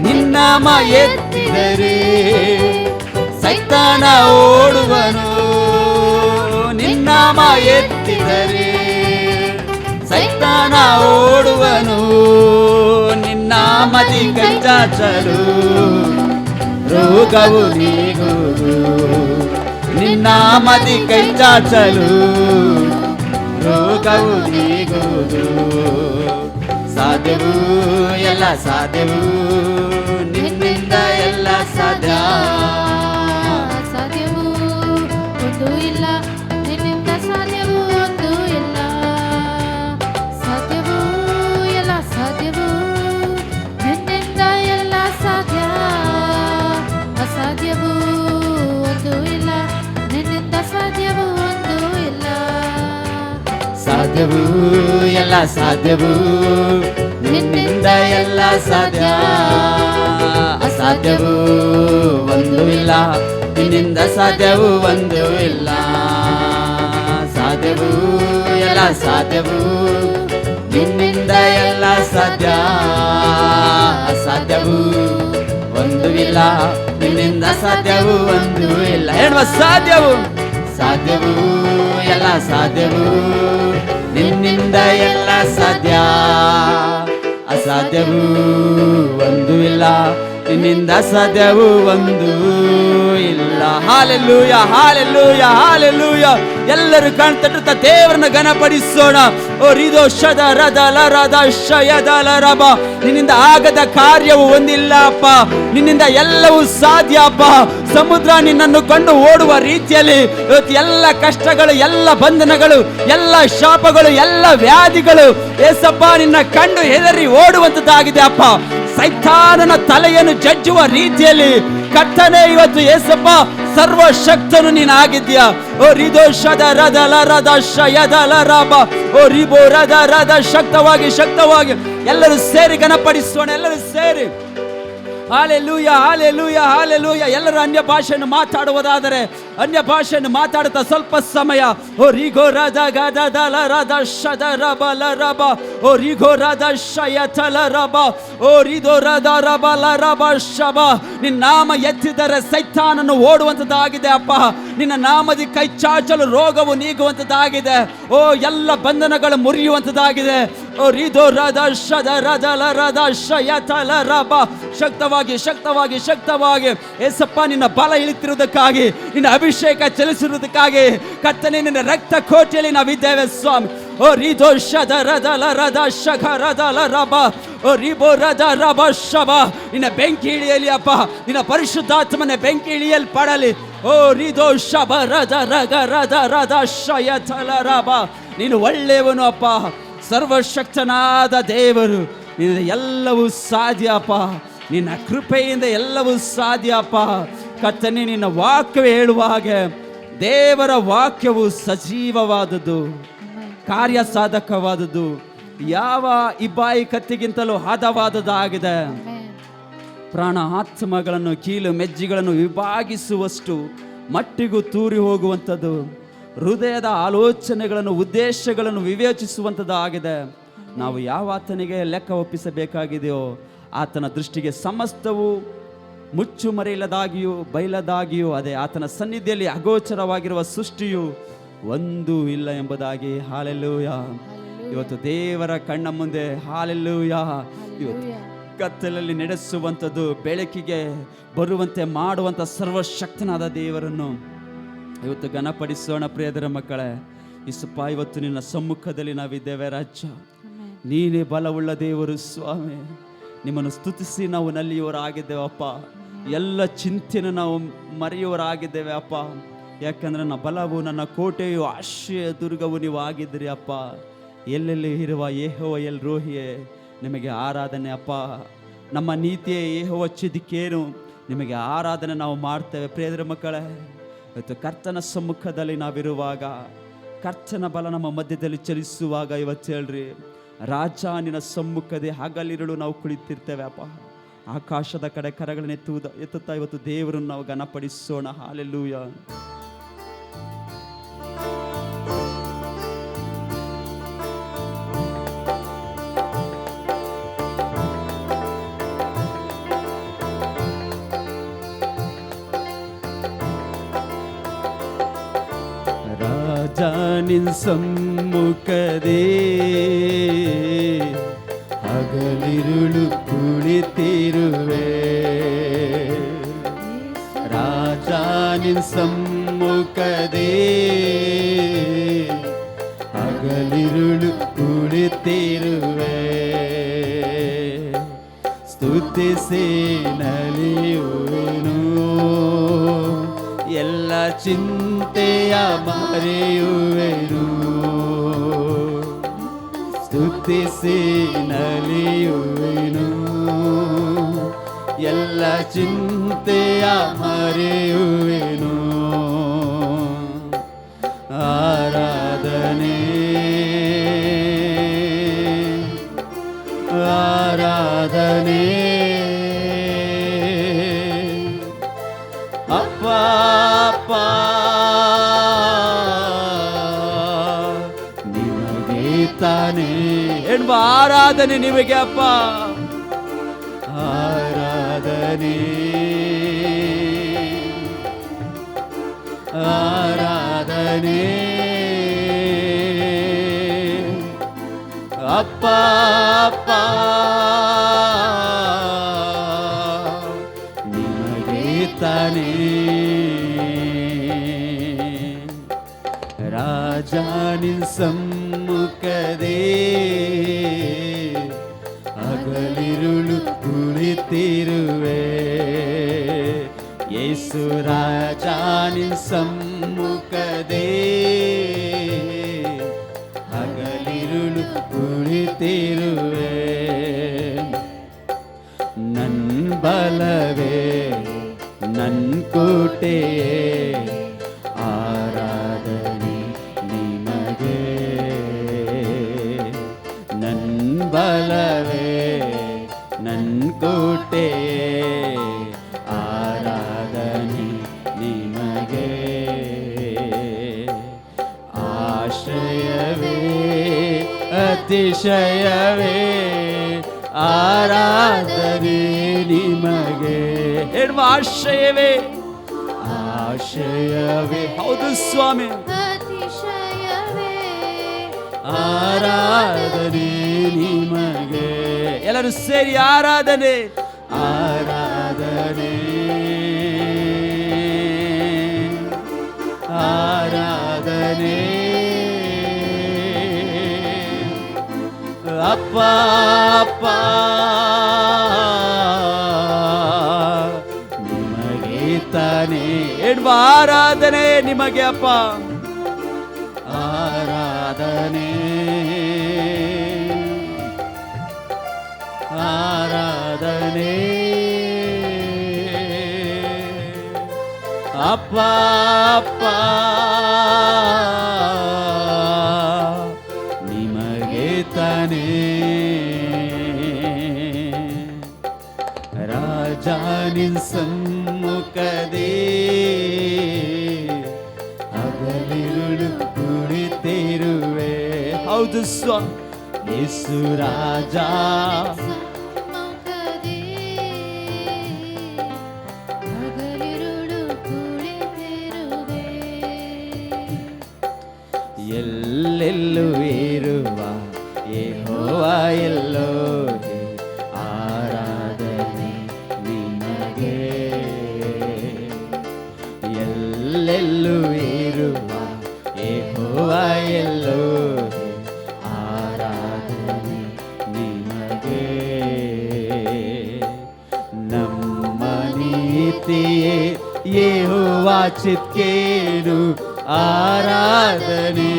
ನಿನ್ನಾಮ ಎತ್ತಿದರೆ ಸೈತಾನ ಓಡುವನು. ನಿನ್ನಾಮ ಎತ್ತಿದರೆ ಸೈತಾನ ಓಡುವನು. ನಿನ್ನಾಮದಿ ಕೈಚಾಚಲು ರೋಗವು ನೀಗುವುದು. ನಿನ್ನಾಮದಿ ಕೈಚಾಚಲು ರೋಗವು ನೀಗುವುದು. ಸಾಧ್ಯವು ಎಲ್ಲ ಸಾಧ್ಯವು ನಿನ್ನಿಂದ ಎಲ್ಲ ಸಾಧ್ಯ, ಸಾಧ್ಯವು ಒಂದು ಇಲ್ಲ, ನಿನ್ನಿಂದ ಸಾಧ್ಯವು ಒಂದು ಇಲ್ಲ. ಸಾಧ್ಯವು ಎಲ್ಲ ಸಾಧ್ಯವು ನಿನ್ನಿಂದ ಎಲ್ಲ ಸಾಧ್ಯ, ಅಸಾಧ್ಯವು ಒಂದು ಇಲ್ಲ, ನಿನ್ನಿಂದ ಸಾಧ್ಯವು ಒಂದು ಇಲ್ಲ. ಸಾಧ್ಯವು ಎಲ್ಲ ಸಾಧ್ಯವು ನಿನ್ನಿಂದ ಎಲ್ಲ ಸಾಧ್ಯ, ಅಸಾಧ್ಯವು ಒಂದು ಇಲ್ಲ, ನಿನ್ನಿಂದ ಸಾಧ್ಯವು ಒಂದು ಇಲ್ಲ. ಸಾಧ್ಯವು ಎಲ್ಲ ಸಾಧ್ಯವು ನಿನ್ನಿಂದ ಎಲ್ಲ ಸಾಧ್ಯ, ಅಸಾಧ್ಯವು ಒಂದು ಇಲ್ಲ, ನಿನ್ನಿಂದ ಸಾಧ್ಯವು ಒಂದು ಇಲ್ಲ. ಹೇಳುವ ಸಾಧ್ಯವು ಸಾಧ್ಯವು ಎಲ್ಲ ಸಾಧ್ಯವು ನಿನ್ನಿಂದ ಎಲ್ಲ ಸಾಧ್ಯ, ಅಸಾಧ್ಯವು ಒಂದು ಇಲ್ಲ, ನಿನ್ನಿಂದ ಸಾಧ್ಯವು ಒಂದು ಇಲ್ಲ. Hallelujah hallelujah hallelujah. ಎಲ್ಲರೂ ಕಣ್ತಟ್ಟುತ್ತಾ ದೇವರನ್ನ ಘನಪಡಿಸೋಣ. ಓ ರಿದೋಷದ ರದಲ ರದ ಶಯದಲ ರಬ. ನಿನ್ನಿಂದ ಆಗದ ಕಾರ್ಯವು ಒಂದಿಲ್ಲ ಅಪ್ಪ, ನಿನ್ನಿಂದ ಎಲ್ಲವೂ ಸಾಧ್ಯ ಅಪ್ಪ. ಸಮುದ್ರ ನಿನ್ನನ್ನು ಕಂಡು ಓಡುವ ರೀತಿಯಲ್ಲಿ ಇವತ್ತು ಎಲ್ಲ ಕಷ್ಟಗಳು, ಎಲ್ಲ ಬಂಧನಗಳು, ಎಲ್ಲ ಶಾಪಗಳು, ಎಲ್ಲ ವ್ಯಾಧಿಗಳು ಏಸಪ್ಪ ನಿನ್ನ ಕಂಡು ಹೆದರಿ ಓಡುವಂತದ್ದಾಗಿದೆ ಅಪ್ಪ. ಸೈತಾನನ ತಲೆಯನ್ನು ಜಜ್ಜುವ ರೀತಿಯಲ್ಲಿ ಕರ್ತನೇ ಇವತ್ತು ಏಸಪ್ಪ ಸರ್ವಶಕ್ತನು ನೀನು ಆಗಿದ್ಯಾ. ಓ ರಿದೋಷದ ರದಲ ರದ ಶಯದಲ ರಬ. ಓ ರಿಬೋ ರದ ರದ. ಶಕ್ತವಾಗಿ ಶಕ್ತವಾಗಿ ಎಲ್ಲರೂ ಸೇರಿ ಘನಪಡಿಸೋಣ. ಎಲ್ಲರೂ ಸೇರಿ ಹಾಲೆಲೂಯ, ಹಾಲೆಲೂಯ, ಹಾಲೆಲೂಯ. ಎಲ್ಲರೂ ಅನ್ಯ ಭಾಷೆಯನ್ನು ಮಾತಾಡುವುದಾದರೆ ಅನ್ಯ ಭಾಷೆಯನ್ನು ಮಾತಾಡುತ್ತಾ ಸ್ವಲ್ಪ ಸಮಯ ಓ ರಿಗೋ ರಾಧ ಗಾದ ದಲ ರಾಧ ಶದ ರಬ ಲ ರಬ ಓ ರಿಗೋ ರಾಧ ಶಯ ತಲ ರಬ ಓ ರಿದೋ ರಾಧ ರಬ ಲ ರಬ ಶಬ. ನಿನ್ನ ನಾಮ ಎತ್ತಿದರೆ ಸೈತಾನನು ಓಡುವಂಥದ್ದಾಗಿದೆ ಅಪ್ಪ. ನಿನ್ನ ನಾಮದಿ ಕೈ ಚಾಚಲು ರೋಗವು ನೀಗುವಂಥದ್ದಾಗಿದೆ. ಓ ಎಲ್ಲ ಬಂಧನಗಳು ಮುರಿಯುವಂಥದ್ದಾಗಿದೆ. ಓ ರಿದೋ ರಾಧ ಶದ ರಾಧ ಲ ರಾಧ ಶಯ ತಲ ರಬ. ಶಕ್ತವಾಗಿ ಶಕ್ತವಾಗಿ ಶಕ್ತವಾಗಿ ಏಸಪ್ಪ, ನಿನ್ನ ಬಲ ಇಳಿತಿರುವುದಕ್ಕಾಗಿ, ನಿನ್ನ ಅಭಿಷೇಕ ಚಲಿಸಿರುವುದಕ್ಕಾಗಿ ಕರ್ತನೇ, ನಿನ್ನ ರಕ್ತ ಕೋಟೆಯಲ್ಲಿ ನಾವಿದ್ದೇವೆ ಸ್ವಾಮಿ. ಓ ರಿದೋ ಶದ ರದ ಲ ರದ ಶಖ ರದ ಲ ರಬ ಓ ರಿಬೋ ರದ ರಬ ಶಬ. ನಿನ್ನ ಬೆಂಕಿ ಇಳಿಯಲಿ ಅಪ್ಪ, ನಿನ್ನ ಪರಿಶುದ್ಧಾತ್ಮನ ಬೆಂಕಿ ಇಳಿಯಲ್ ಪಡಲಿ. ಓ ರಿದೋ ಶಬ ರದ ರಗ ರದ ರದ ಶಯ ತಲ ರಬ. ನೀನು ಒಳ್ಳೆಯವನು ಅಪ್ಪ, ಸರ್ವಶಕ್ತನಾದ ದೇವರು. ನಿನ್ನ ಎಲ್ಲವೂ ಸಾಧ್ಯ ಅಪ್ಪ, ನಿನ್ನ ಕೃಪೆಯಿಂದ ಎಲ್ಲವೂ ಸಾಧ್ಯ ಅಪ್ಪ. ಕರ್ತನೇ, ನಿನ್ನ ವಾಕ್ಯವೇ ಹೇಳುವ ಹಾಗೆ ದೇವರ ವಾಕ್ಯವು ಸಜೀವವಾದದ್ದು, ಕಾರ್ಯ ಸಾಧಕವಾದದ್ದು, ಯಾವ ಇಬ್ಬಾಯಿ ಕತ್ತಿಗಿಂತಲೂ ಹದವಾದದ್ದಾಗಿದೆ. ಪ್ರಾಣ ಆತ್ಮಗಳನ್ನು ಕೀಲು ಮೆಜ್ಜಿಗಳನ್ನು ವಿಭಾಗಿಸುವಷ್ಟು ಮಟ್ಟಿಗೂ ತೂರಿ ಹೋಗುವಂಥದ್ದು, ಹೃದಯದ ಆಲೋಚನೆಗಳನ್ನು ಉದ್ದೇಶಗಳನ್ನು ವಿವೇಚಿಸುವಂಥದ್ದಾಗಿದೆ. ನಾವು ಯಾವ ಆತನಿಗೆ ಲೆಕ್ಕ ಒಪ್ಪಿಸಬೇಕಾಗಿದೆಯೋ ಆತನ ದೃಷ್ಟಿಗೆ ಸಮಸ್ತವು ಮುಚ್ಚು ಮರೆಯಿಲ್ಲದಾಗಿಯೂ ಬಯಲದಾಗಿಯೂ ಅದೇ. ಆತನ ಸನ್ನಿಧಿಯಲ್ಲಿ ಅಗೋಚರವಾಗಿರುವ ಸೃಷ್ಟಿಯು ಒಂದೂ ಇಲ್ಲ ಎಂಬುದಾಗಿ. ಹಾಲೆಲೂಯ. ಇವತ್ತು ದೇವರ ಕಣ್ಣ ಮುಂದೆ ಹಾಲೆಲೂಯ, ಇವತ್ತು ಕತ್ತಲಲ್ಲಿ ನಡೆಸುವಂಥದ್ದು, ಬೆಳಕಿಗೆ ಬರುವಂತೆ ಮಾಡುವಂಥ ಸರ್ವಶಕ್ತನಾದ ದೇವರನ್ನು ಇವತ್ತು ಘನಪಡಿಸೋಣ. ಪ್ರಿಯದರ ಮಕ್ಕಳೇ, ಯೇಸಪ್ಪ, ಇವತ್ತು ನಿನ್ನ ಸಮ್ಮುಖದಲ್ಲಿ ನಾವಿದ್ದೇವೆ ರಾಜ. ನೀನೇ ಬಲವುಳ್ಳ ದೇವರು ಸ್ವಾಮಿ. ನಿಮ್ಮನ್ನು ಸ್ತುತಿಸಿ ನಾವು ನಲ್ಲಿಯವರಾಗಿದ್ದೇವಪ್ಪ. ಎಲ್ಲ ಚಿಂತೆಯನ್ನು ನಾವು ಮರೆಯುವರಾಗಿದ್ದೇವೆ ಅಪ್ಪ. ಯಾಕಂದರೆ ನನ್ನ ಬಲವು, ನನ್ನ ಕೋಟೆಯು, ಆಶ್ರಯ ದುರ್ಗವು ನೀವು ಆಗಿದ್ದೀರಿ ಅಪ್ಪ. ಎಲ್ಲೆಲ್ಲಿ ಇರುವ ಯೆಹೋವ ಎಲ್ ರೋಹಿಯೇ, ನಿಮಗೆ ಆರಾಧನೆ ಅಪ್ಪ. ನಮ್ಮ ನೀತಿಯೇ ಯೆಹೋವ ಚಿದಿಕೇನು, ನಿಮಗೆ ಆರಾಧನೆ ನಾವು ಮಾಡ್ತೇವೆ. ಪ್ರಿಯರ ಮಕ್ಕಳೇ, ಇವತ್ತು ಕರ್ತನ ಸಮ್ಮುಖದಲ್ಲಿ ನಾವಿರುವಾಗ, ಕರ್ತನ ಬಲ ನಮ್ಮ ಮಧ್ಯದಲ್ಲಿ ಚಲಿಸುವಾಗ, ಇವತ್ತು ಹೇಳ್ರಿ ರಾಜ ನಿನ್ನ ಸಮ್ಮುಖದೆ ಹಗಲಿರುಳು ನಾವು ಕುಳಿತಿರ್ತೇವೆ ಅಪ್ಪ. ಆಕಾಶದ ಕಡೆ ಕರಗಳನ್ನು ಎತ್ತುತ್ತಾ ಇವತ್ತು ದೇವರನ್ನು ನಾವು ಘನಪಡಿಸೋಣ. ಹಾಲೆಲೂಯ. ರಾಜ ನಿನ್ನ ಸಮ್ಮುಖದೇ ಹಗಲಿರುಳು ಕುಳಿತಿರುವೆ. ರಾಜ ನಿನ್ನ ಸಮ್ಮುಖದೇ ಹಗಲಿರುಳು ಕುಳಿತಿರುವೆ. ಸ್ತುತಿಸಿ ನಲಿಯುವೆನು, ಎಲ್ಲ ಚಿಂತೆಯ ಮರೆಯುವೆನು. ಸ್ತುತಿಸಿ ನಲಿಯುವೆನು, ಎಲ್ಲ ಚಿಂತೆಯ ಮರೆಯುವೆನು. ಆರಾಧನೆ ಆರಾಧನೆ ಅಪ್ಪ ಅಪ್ಪ, ನಿಮಗೆ ತಾನೇ ಎನ್ನುವ ಆರಾಧನೆ ನಿಮಗೆ ಅಪ್ಪ. ಆರಾಧನೆ ಆರಾಧನೆ ಅಪ್ಪ ಅಪ್ಪ, ನಿಮಗೆ ತಾನೇ. ರಾಜ ನಿನ್ನ ಸಮ್ಮುಖದೇ ಹಗಲಿರುಳು ಕುಳಿತಿರುವೆ. ಯೇಸು ರಾಜ ನಿನ್ನ ಸಮ್ಮುಖದೇ ಹಗಲಿರುಳು ಕುಳಿತಿರುವೆ. ನನ್ನ ಬಲವೇ ನನ್ನ ಕೋಟೆಯೇ, ಆರಾಧನೆ ನಿಮಗೆ. ನನ್ನ ಬಲವೇ ನನ್ನ ಕೋಟೆಯೇ, ಆಶ್ರಯವೇ ಅತಿಶಯವೇ ಆರಾಧನೆ ನಿಮಗೆ. ಹೇಳುವ ಆಶ್ರಯವೇ ಆಶ್ರಯವೇ. ಹೌದು ಸ್ವಾಮಿ, ಅತಿಶಯವೇ ಆರಾಧನೆ ನಿಮಗೆ. ಎಲ್ಲರೂ ಸೇರಿ ಆರಾಧನೆ ಆರಾಧನೆ ಆರಾಧನೆ. ಅಪ್ಪ ಅಪ್ಪ ನಿಮಗೆ ತಾನೇ. ಹೇಳುವ ಆರಾಧನೆ ನಿಮಗೆ ಅಪ್ಪ. ಆರಾಧನೆ ಆರಾಧನೆ ಅಪ್ಪ ಅಪ್ಪ ನಿಮಗೆ ತಾನೇ. ರಾಜ ನಿನ್ ಸಮ್ಮುಖದೇ ಹಗಲಿರುಳು ಕುಳಿತಿರುವೆ. ಹೌದು ಸ್ವಾಮಿ, ಯೇಸು ರಾಜ ಸಮ್ಮುಖದೇ ಹಗಲಿರುಳು ಕುಳಿತಿರುವೆ. ಎಲ್ಲೆಲ್ಲೂ ಇರುವ ಯೆಹೋವಾ ಎಲ್ಲೋಹಿ ಆರಾಧನೆ ನಿಮಗೆ. ಎಲ್ಲೆಲ್ಲೂ ಇರುವ ಯೆಹೋವಾ ಎಲ್ಲೋಹಿ ಆರಾಧನೆ ನಿಮಗೆ. ನಮ್ಮ ನೀತಿಯೇ ಯೆಹೋವಾ ಚಿತ್ಕೇನು ಆರಾಧನೆ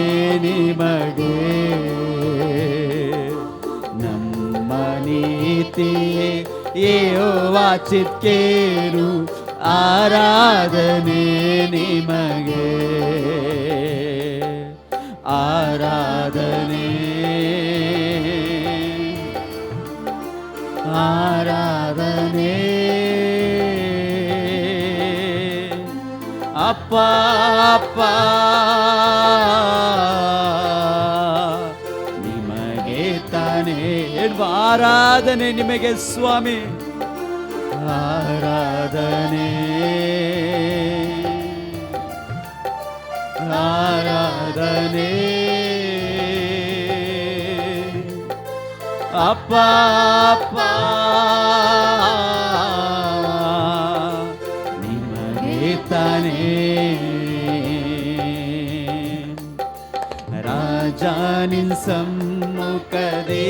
ನಿಮಗೆ. ನಮ್ಮ ನೀತಿಯೇ ಯೆಹೋವಾ ಚಿತ್ಕೇನು ಆರಾಧನೆ ನಿಮಗೆ. ಆರಾಧನೆ ಆರಾಧನೆ ಅಪ್ಪ ಅಪ್ಪ ನಿಮಗೆ ತಾನೇ. ಹೇಳುವ ಆರಾಧನೆ ನಿಮಗೆ ಸ್ವಾಮಿ. ಆರಾಧನೆ ಆರಾಧನೆ ಅಪ್ಪ ಅಪ್ಪ ನಿಮಗೆ ತಾನೇ. ರಾಜ ನಿನ್ ಸಮ್ಮುಖದೇ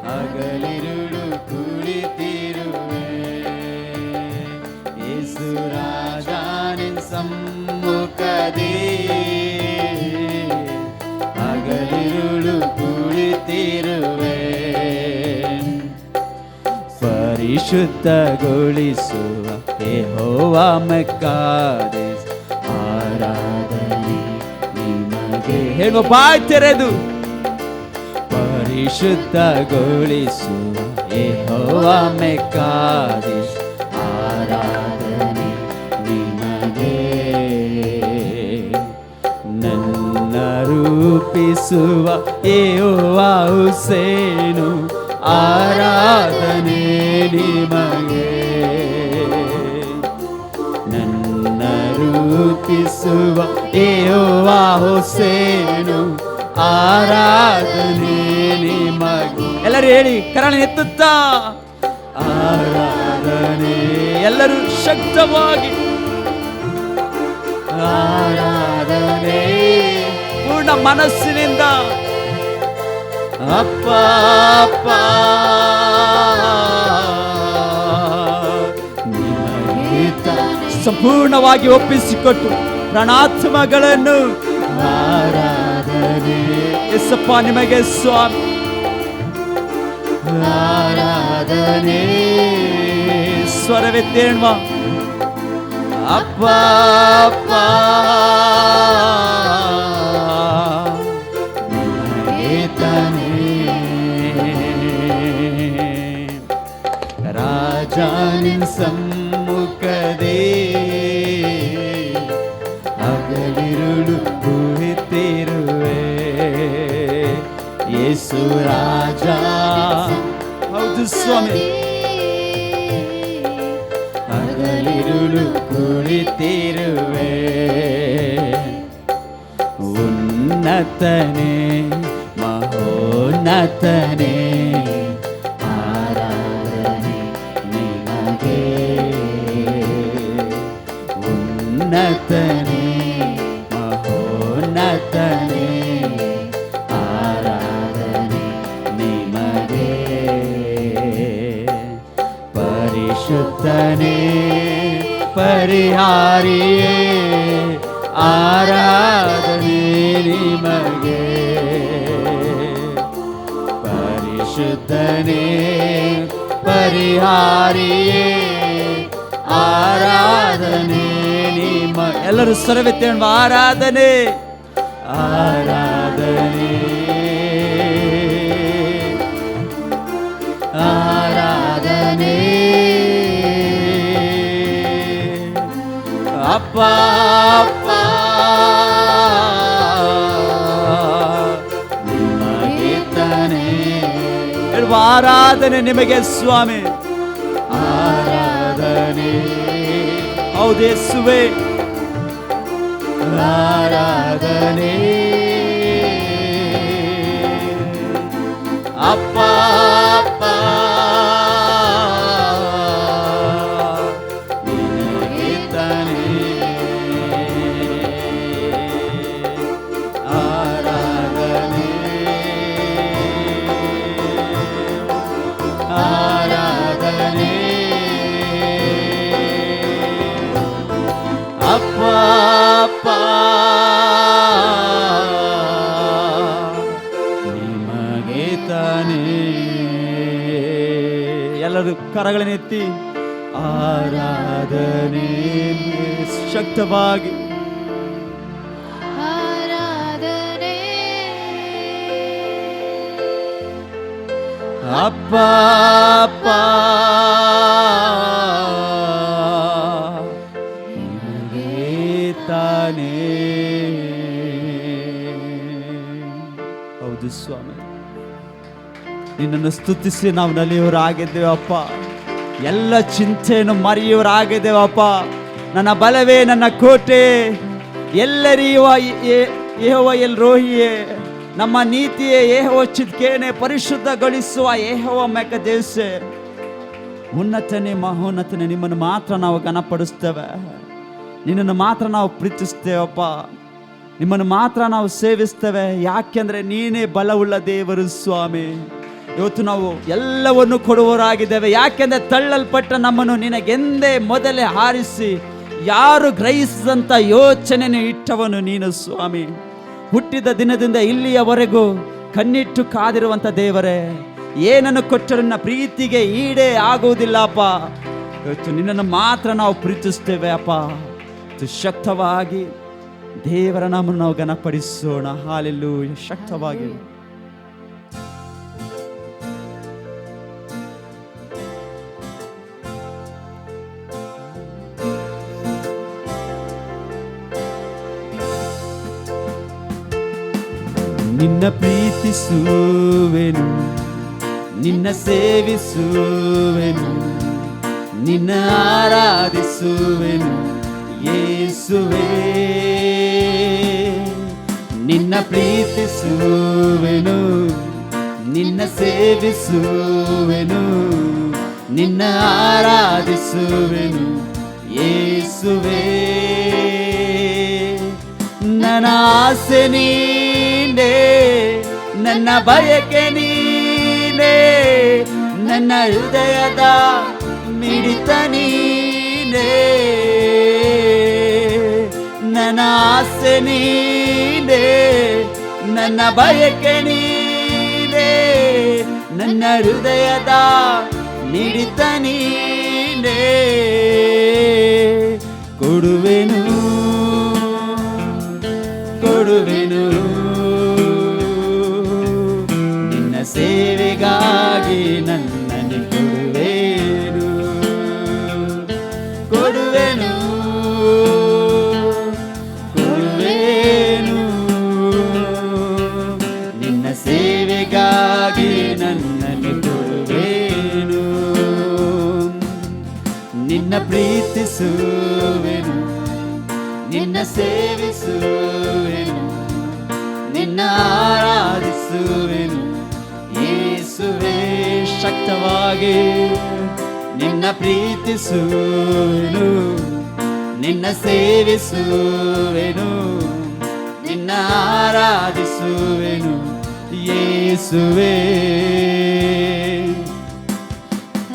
ಹಗಲಿರುಳು ಕುಳಿತಿರುವೆ. ಯೇಸು ರಾಜ ನಿನ್ ಸಮ್ಮುಖದೇ ಹಗಲಿರುಳು ಕುಳಿತಿರುವೆ. ಪರಿಶುದ್ಧಗೊಳಿಸುವ ಯೆಹೋವಾ ಮೆಕ್ಕಾದೇಶ್ ಆರಾಧನೆ ನಿಮಗೆ. ಹೇಳುವ ಬಾಯಿ ತೆರೆದು. ಪರಿಶುದ್ಧಗೊಳಿಸುವ ಯೆಹೋವಾ ಮೆಕ್ಕಾದೇಶ್ ಆರಾಧನೆ ನಿಮಗೆ. ನನ್ನ ರೂಪಿಸುವ ಯೆಹೋವಾ ಹುಸೇನು ಆರಾಧನೆ ನಿಮಗೆ. ನನ್ನ ರೂಪಿಸುವ ಯೆಹೋವಾ ಹುಸೇನು ಆರಾಧನೆ ನಿಮಗೆ. ಎಲ್ಲರೂ ಹೇಳಿ ಕರಾಳ ಎತ್ತುತ್ತಾ ಆರಾಧನೆ. ಎಲ್ಲರೂ ಶಕ್ತವಾಗಿ ಆರಾಧನೆ ಪೂರ್ಣ ಮನಸ್ಸಿನಿಂದ. ಅಪ್ಪ ಅಪ್ಪ ನಿಮಗೆ ಸಂಪೂರ್ಣವಾಗಿ ಒಪ್ಪಿಸಿಕೊಟ್ಟು ಪ್ರಾಣಾತ್ಮಗಳನ್ನು ಆರಾಧನೆ. ಯೇಸಪ್ಪ ನಿಮಗೆ ಸ್ವಾಮಿ. ಆರಾಧನೆ ಸ್ವರವೆತ್ತೇಳುವ ಅಪ್ಪ ಅಪ್ಪ ನಿಮಗೆ ತಾನೇ. ರಾಜ ನಿನ್ ಸಮ್ಮುಖದೇ ಹಗಲಿರುಳು ಹಗಲಿರುಳು ಕುಳಿತಿರುವೆ ಯೇಸು ರಾಜ. ಹೌದು ಸ್ವಾಮಿ, ಹಗಲಿರುಳು ಕುಳಿತಿರುವೆ. ಉನ್ನತನೇ ಮಹೋನ್ನತನೇ ಆರಾಧನೆ ನಿನಗೆ. ಉನ್ನತನೇ ಮಹೋನ್ನತನೇ ಆರಾಧನೆ ನಿಮಗೆ. ಪರಿಶುದ್ಧನೇ ಪರಿಹಾರಿಯೇ ಆರಾಧನೆ ನಿಮಗೆ. ಪರಿಶುದ್ಧನೇ ಪರಿಹಾರಿಯೇ ಆರಾಧನೆ ನಿಮ್ಮ. ಎಲ್ಲರೂ ಸ್ವರವೆತ್ತಿ ಹೇಳುವ ಆರಾಧನೆ ಆರಾಧನೆ ಆರಾಧನೆ. ಅಪ್ಪ ಅಪ್ಪ ನಿಮಗೆ ತಾನೇ ಹೇಳುವ ಆರಾಧನೆ ನಿಮಗೆ ಸ್ವಾಮಿ. ಆರಾಧನೆ ಹೌದು ಯೇಸುವೇ ಆರಾಧನೆ. ಅಪ್ಪ ಅಪ್ಪ ನಿನಗೆ ತಾನೇ ಆರಾಧನೆ ಆರಾಧನೆ. ಅಪ್ಪ ಅಪ್ಪ ನಿಮಗೆ ತಾನೇ. ಎಲ್ಲರೂ ಕರಗಳನ್ನೆತ್ತಿ ಆರಾಧನೆ ಶಕ್ತವಾಗಿ ಆರಾಧನೆ. ಅಪ್ಪ ಅಪ್ಪ ನಿಮಗೆ ತಾನೇ. ಹೌದು ಸ್ವಾಮಿ, ನಿನ್ನನ್ನು ಸ್ತುತಿಸಿ ನಾವು ನಲಿಯವರಾಗಿದ್ದೇವಪ್ಪ. ಎಲ್ಲ ಚಿಂತೆಯನ್ನು ಮರೆಯುವರಾಗಿದ್ದೇವಪ್ಪ. ನನ್ನ ಬಲವೇ ನನ್ನ ಕೋಟೆ, ಎಲ್ಲರಿಯುವ ಯೆಹೋವ ಎಲ್ ರೋಹಿಯೇ. ನಮ್ಮ ನೀತಿಯೇ ಯೆಹೋವ ಚಿದ್ಕೇನೆ, ಪರಿಶುದ್ಧಗೊಳಿಸುವ ಯೆಹೋವ ಮೆಕದೇಶೆ. ಉನ್ನತನೇ ಮಹೋನ್ನತನೇ ನಿಮ್ಮನ್ನು ಮಾತ್ರ ನಾವು ಘನಪಡಿಸ್ತೇವೆ. ನಿನ್ನನ್ನು ಮಾತ್ರ ನಾವು ಪ್ರೀತಿಸ್ತೇವಪ್ಪ. ನಿಮ್ಮನ್ನು ಮಾತ್ರ ನಾವು ಸೇವಿಸ್ತೇವೆ. ಯಾಕೆಂದರೆ ನೀನೇ ಬಲವುಳ್ಳ ದೇವರು ಸ್ವಾಮಿ. ಇವತ್ತು ನಾವು ಎಲ್ಲವನ್ನು ಕೊಡುವವರಾಗಿದ್ದೇವೆ. ಯಾಕೆಂದರೆ ತಳ್ಳಲ್ಪಟ್ಟ ನಮ್ಮನ್ನು ನಿನಗೆಂದೇ ಮೊದಲೇ ಹಾರಿಸಿ ಯಾರು ಗ್ರಹಿಸಿದಂಥ ಯೋಚನೆಯನ್ನು ಇಟ್ಟವನು ನೀನು ಸ್ವಾಮಿ. ಹುಟ್ಟಿದ ದಿನದಿಂದ ಇಲ್ಲಿಯವರೆಗೂ ಕಣ್ಣಿಟ್ಟು ಕಾದಿರುವಂಥ ದೇವರೇ, ಏನನ್ನು ಕೊಟ್ಟರು ನನ್ನ ಪ್ರೀತಿಗೆ ಈಡೇ ಆಗುವುದಿಲ್ಲಪ್ಪ. ಇವತ್ತು ನಿನ್ನನ್ನು ಮಾತ್ರ ನಾವು ಪ್ರೀತಿಸ್ತೇವೆ ಅಪ್ಪ. ಶಕ್ತವಾಗಿ ದೇವರ ನಾಮವನ್ನು ನಾವು ಘನಪಡಿಸೋಣ. ಹಾಲೆಲೂಯ. ಶಕ್ತವಾಗಿ ನಿನ್ನ ಪ್ರೀತಿಸುವೆನು, ನಿನ್ನ ಸೇವಿಸುವೆನು, ನಿನ್ನ ಆರಾಧಿಸುವೆನು ಯೇಸುವೇ. ನಿನ್ನ ಪ್ರೀತಿಸುವೆನು, ನಿನ್ನ ಸೇವಿಸುವೆನು, ನಿನ್ನ ಆರಾಧಿಸುವೆನು ಯೇಸುವೇ. ನನ್ನ ಆಸೆ ನೀನೇ, ನನ್ನ ಬಯಕೆ ನೀನೇ, ನನ್ನ ಹೃದಯದ ಮಿಡಿತ ನೀನೇ. ನನ್ನ ಆಸೆ ನೀನೇ, ನನ್ನ ಬಯಕೆ ನೀನೇ, ನನ್ನ ಹೃದಯದ ಮಿಡಿತ ನೀನೇ. ಕೊಡುವೆನು ಕೊಡುವೆನು ನಿನ್ನ ಸೇವೆಗಾಗಿ ನನ್ನನ್ನು ಕೊಡುವೆನು. ಕೊಡುವೆನು ಕೊಡುವೆನು ಪ್ರೀತಿಸುವೆನು, ನಿನ್ನ ಸೇವಿಸುವೆನು, ನಿನ್ನ ಆರಾಧಿಸುವೆನು. ಯೇಸುವೇ ಶಕ್ತವಾಗಿ ನಿನ್ನ ಪ್ರೀತಿಸುವೆನು, ನಿನ್ನ ಸೇವಿಸುವೆನು, ನಿನ್ನ ಆರಾಧಿಸುವೆನು. ಯೇಸುವೇ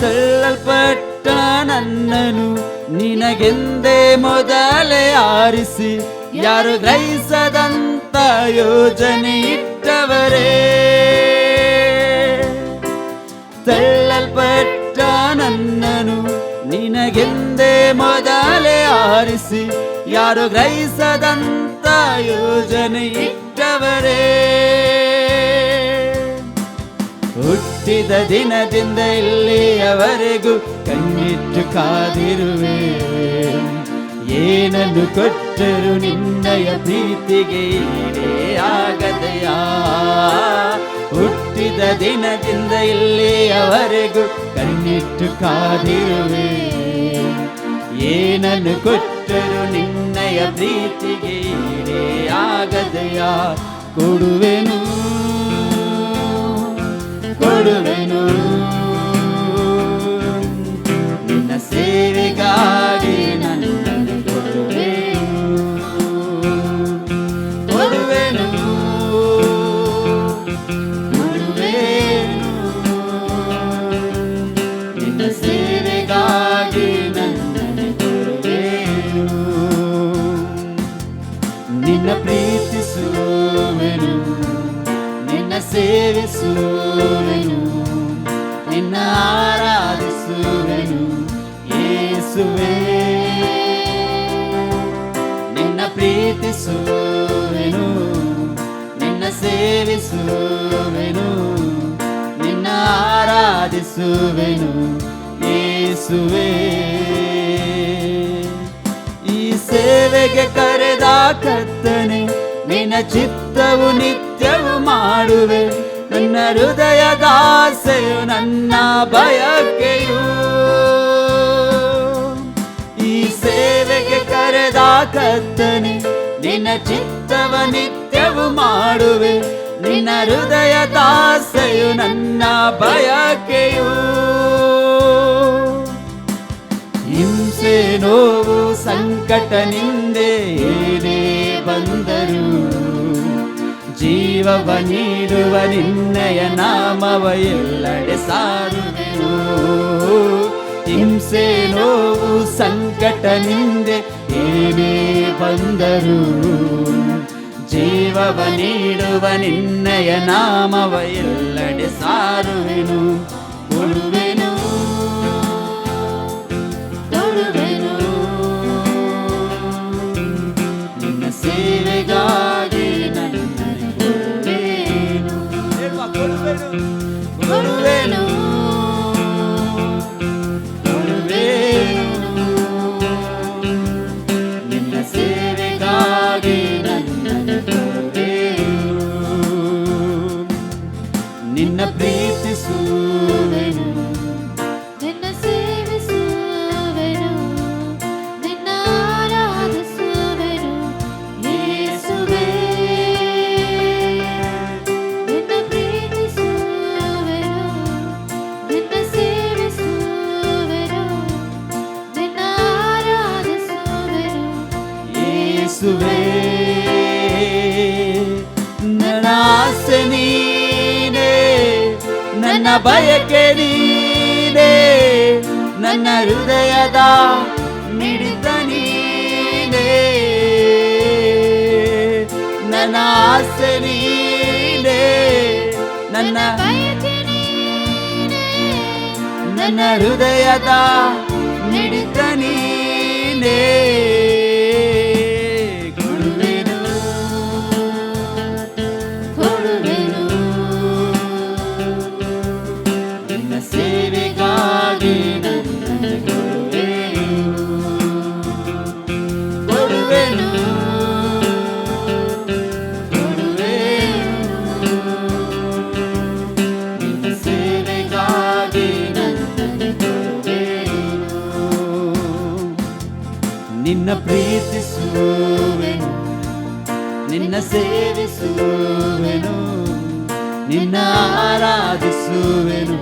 ತಳ್ಳಲ್ಪಟ್ಟ ನನ್ನನು ನಿನಗೆಂದೇ ಮೊದಲೇ ಆರಿಸಿ, ಯಾರು ಗ್ರಹಿಸದಂತ ಯೋಜನೆ ಇಟ್ಟವರೇ. ತಳ್ಳಲ್ಪಟ್ಟ ನನ್ನನು ನಿನಗೆಂದೇ ಮೊದಲೇ ಆರಿಸಿ, ಯಾರು ಗ್ರಹಿಸದಂತ ಯೋಜನೆ ಇಟ್ಟವರೇ. ಹುಟ್ಟಿದ ದಿನದಿಂದ ಇಲ್ಲಿಯವರೆಗೂ ಕಣ್ಣಿಟ್ಟು ಕಾದಿರುವೆ, ಏನನ್ನು ಕೊಟ್ಟರು ನಿನ್ನಯ ಪ್ರೀತಿಗೆ ಈಡೇ ಆಗದೆಯಾ. ಹುಟ್ಟಿದ ದಿನದಿಂದ ಇಲ್ಲಿಯವರೆಗೂ ಕಣ್ಣಿಟ್ಟು ಕಾದಿರುವೆ, ಏನನ್ನು ಕೊಟ್ಟರು ನಿನ್ನಯ ಪ್ರೀತಿಗೆ ಈಡೇ ಆಗದೆಯಾ. ಕೊಡುವೆನು ಕೊಡುವೆನು ನಿನ್ನ ಸೇವೆಗಾಗಿ ನನ್ನನ್ನು ಕೊಡುವೆನು, ಕೊಡುವೆನು ಕೊಡುವೆನು ನಿನ್ನ ಸೇವೆಗಾಗಿ ನನ್ನನ್ನು ಕೊಡುವೆನು. ನಿನ್ನ ಪ್ರೀತಿಸುವೆನು, ನಿನ್ನ ಸೇವಿಸುವೆನು, ನಿನ್ನ ಆರಾಧಿಸುವೆನು. ಯೇಸುವೇ ನಿನ್ನ ಪ್ರೀತಿಸುವೆನು, ನಿನ್ನ ಸೇವಿಸುವೆನು, ನಿನ್ನ ಆರಾಧಿಸುವೆನು. ಯೇಸುವೇ ಈ ಸೇವೆಗೆ ಕರೆದ ಕರ್ತನೆ, ನಿನ್ನ ಚಿತ್ತವು ನಿತ್ಯವು ಮಾಡುವೆ. ನನ್ನ ಹೃದಯದ ಆಸೆಯು ನನ್ನ ಬಯಕೆಯು, ಈ ಸೇವೆಗೆ ಕರೆದ ಕರ್ತನೆ, ನಿನ್ನ ಚಿತ್ತವ ನಿತ್ಯವು ಮಾಡುವೆ. ನಿನ್ನ ಹೃದಯದ ಆಸೆಯು ನನ್ನ ಬಯಕೆಯು. ಹಿಂಸೆ ನೋವು ಸಂಕಟ ನಿಂದೆ ಏನೇ ಬಂದರು, ಜೀವವ ನೀಡುವ ನಿನ್ನಯ ನಾಮವ ಎಲ್ಲೆಡೆ ಸಾರುವೆನು. ಹಿಂಸೆ ನೋವು ಸಂಕಟ ನಿಂದೆ ಏನೇ ಬಂದರು, ಜೀವವ ನೀಡುವ ನಿನ್ನಯ ನಾಮವ ಎಲ್ಲೆಡೆ ಸಾರುವೆನು. ಕೊಡುವೆನು ಕೊಡುವೆನು ನಿನ್ನ ಸೇವೆಗಾಗಿ ನನ್ನನ್ನು ಕೊಡುವೆನು, ಕೊಡುವೆನು ಕೊಡುವೆನು ಕೊಡುವೆನು ನಿನ್ನ ಸೇವೆಗಾಗಿ ನನ್ನನ್ನು ಕೊಡುವೆನು. ನಿನ್ನ ಪ್ರೀತಿಸುವೆನು, ನಿನ್ನ ಸೇವಿಸುವೆನು, ನಿನ್ನ ಆರಾಧಿಸುವೆನು. ಯೇಸುವೇ ನಿನ್ನ ಪ್ರೀತಿಸುವೆನು, ನಿನ್ನ ಸೇವಿಸುವೆನು, ನಿನ್ನ ಆರಾಧಿಸುವೆನು. ಯೇಸುವೇ ನನ್ನ ಆಸೆ ನೀನೇ, ನನ್ನ ಬಯಕೆ ನೀನೇ, ನನ್ನ ಹೃದಯದ ಮಿಡಿತ ನೀನೇ. ನನ್ನ ಆಸೆ ನೀನೇ, ನನ್ನ ಬಯಕೆ ನೀನೇ, ನನ್ನ ಹೃದಯದ ಮಿಡಿತ ನೀನೇ. ಕೊಡುವೆನು ಕೊಡುವೆನು ನಿನ್ನ ಸೇವೆಗಾಗಿ ನನ್ನನ್ನು ಕೊಡುವೆನು, ಕೊಡುವೆನು ಕೊಡುವೆನು ನಿನ್ನ ಸೇವೆಗಾಗಿ ನನ್ನನ್ನು ಕೊಡುವೆನು. ನಿನ್ನ ಸೇವಿಸುವೆನು, ನಿನ್ನ ಆರಾಧಿಸುವೆನು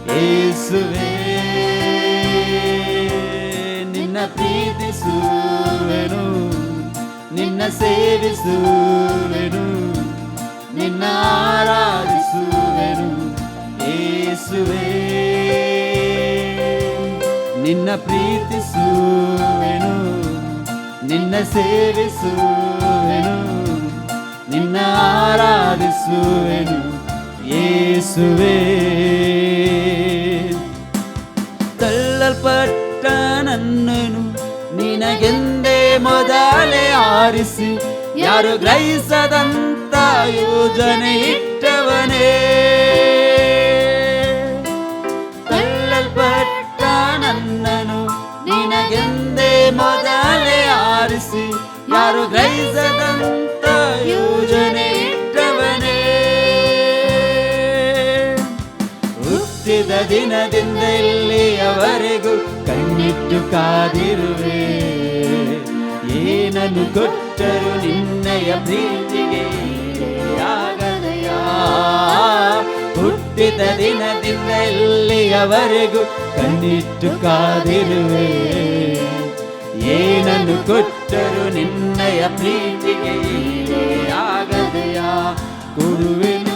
ಯೇಸುವೇ. ನಿನ್ನ ಪ್ರೀತಿಸುವೆನು, ನಿನ್ನ ಸೇವಿಸುವೆನು, ನಿನ್ನ ಆರಾಧಿಸುವೆನು ಯೇಸುವೇ. ನಿನ್ನ ಪ್ರೀತಿಸುವೆನು, ನಿನ್ನ ಸೇವಿಸುವೆನು, ನಿನ್ನ ಆರಾಧಿಸುವೆನು ಯೇಸುವೇ. ತಳ್ಳಲ್ಪಟ್ಟ ನನ್ನನು ನಿನಗೆಂದೇ ಮೊದಲೇ ಆರಿಸಿ, ಯಾರು ಗ್ರಹಿಸದಂತ ಯೋಜನೆ ಇಟ್ಟವನೇ. ತಳ್ಳಲ್ಪಟ್ಟ ನನ್ನನು ನಿನಗೆಂದೇ ಮೊದಲೇ ಆರಿಸಿ, ಯಾರು ಗ್ರಹಿಸದಂತ ಯೋಜನೆ ಇಟ್ಟವನೇ. ಹುಟ್ಟಿದ ದಿನದಿಂದ ಇಲ್ಲಿಯವರೆಗೂ ಕಣ್ಣಿಟ್ಟು ಕಾದಿರುವೆ, ಏನನ್ನು ಕೊಟ್ಟರು ನಿನ್ನಯ ಪ್ರೀತಿಗೆ ಆಗದೆಯಾ. ಹುಟ್ಟಿದ ದಿನದಿಂದ ಇಲ್ಲಿಯವರೆಗೂ ಕಣ್ಣಿಟ್ಟು ಕಾದಿರುವೆ, ಏನನ್ನು ಕೊಟ್ಟರು ನಿನ್ನಯ ಪ್ರೀತಿಗೆ ಆಗದೆಯಾ. ಕೊಡುವೆನು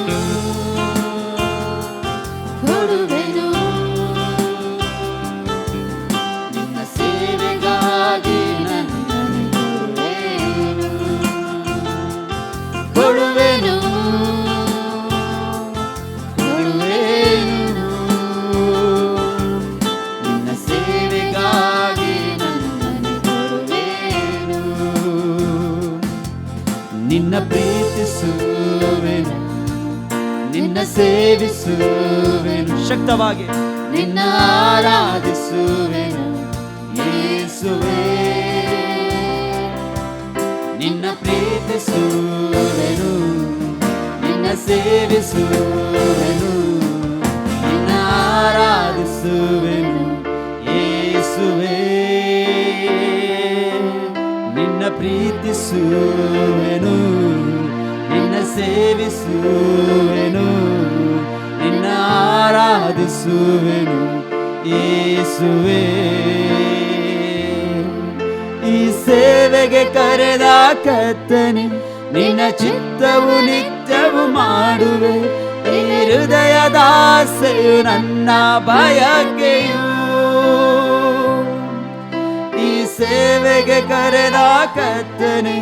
ಕೊಡುವೆನು ನಿನ್ನ ಸೇವೆಗಾಗಿ ನನ್ನನ್ನು ಕೊಡುವೆನು ಕೊಡುವೆನು ನಿನ್ನ ಸೇವೆಗಾಗಿ ನನ್ನನ್ನು ಕೊಡುವೆನು. ನಿನ್ನ ಪ್ರೀತಿಸುವೆನು, ನಿನ್ನ ಸೇವಿಸುವೆನು ಶಕ್ತವಾಗಿ, ನಿನ್ನ ಆರಾಧಿಸುವೆನು ಯೇಸುವೇ. ನಿನ್ನ ಪ್ರೀತಿಸುವೆನು, ನಿನ್ನ ಸೇವಿಸುವೆನು, ನಿನ್ನ ಆರಾಧಿಸುವೆನು ಯೇಸುವೇ. ನಿನ್ನ ಪ್ರೀತಿಸುವೆನು, ನಿನ್ನ ಸೇವಿಸುವೆನು, ನಿನ್ನ ಆರಾಧಿಸುವೆನು ಯೇಸುವೇ. ಈ ಸೇವೆಗೆ ಕರೆದ ಕರ್ತನೆ, ನಿನ್ನ ಚಿತ್ತವು ನಿತ್ಯವು ಮಾಡುವೆ. ಈ ಹೃದಯದ ಆಸೆಯು ನನ್ನ ಬಯಕೆಯು. ಈ ಸೇವೆಗೆ ಕರೆದ ಕರ್ತನೆ,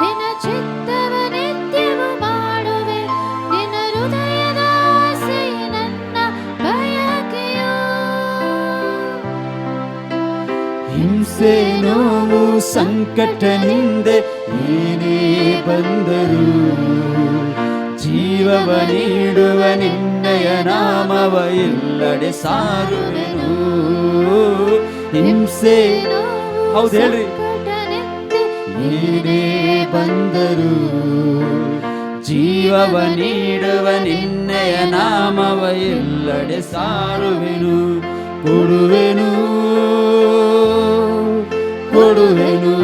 ನಿನ್ನ ಚಿತ್ತವ ನಿತ್ಯವು ಮಾಡುವೆ. ನಿನ್ನ ಹೃದಯದ ಆಸೆ ನನ್ನ ಬಯಕೆಯು. ಹಿಂಸೆ ನೋವು ಸಂಕಟನಿಂದ ಏನೇ ಬಂದರು, ಜೀವವ ನೀಡುವ ನಿನ್ನಯ ನಾಮವ ಎಲ್ಲೆಡೆ ಸಾರುವೆನು. ಹಿಂಸೆ ಹೌದು ಹೇಳ್ರಿ, ಏನೇ ಬಂದರು ಜೀವವ ನೀಡುವ ನಿನ್ನಯ ನಾಮವ ಎಲ್ಲೆಡೆ ಸಾರುವೆನು. ಕೊಡುವೆನು ಕೊಡುವೆನು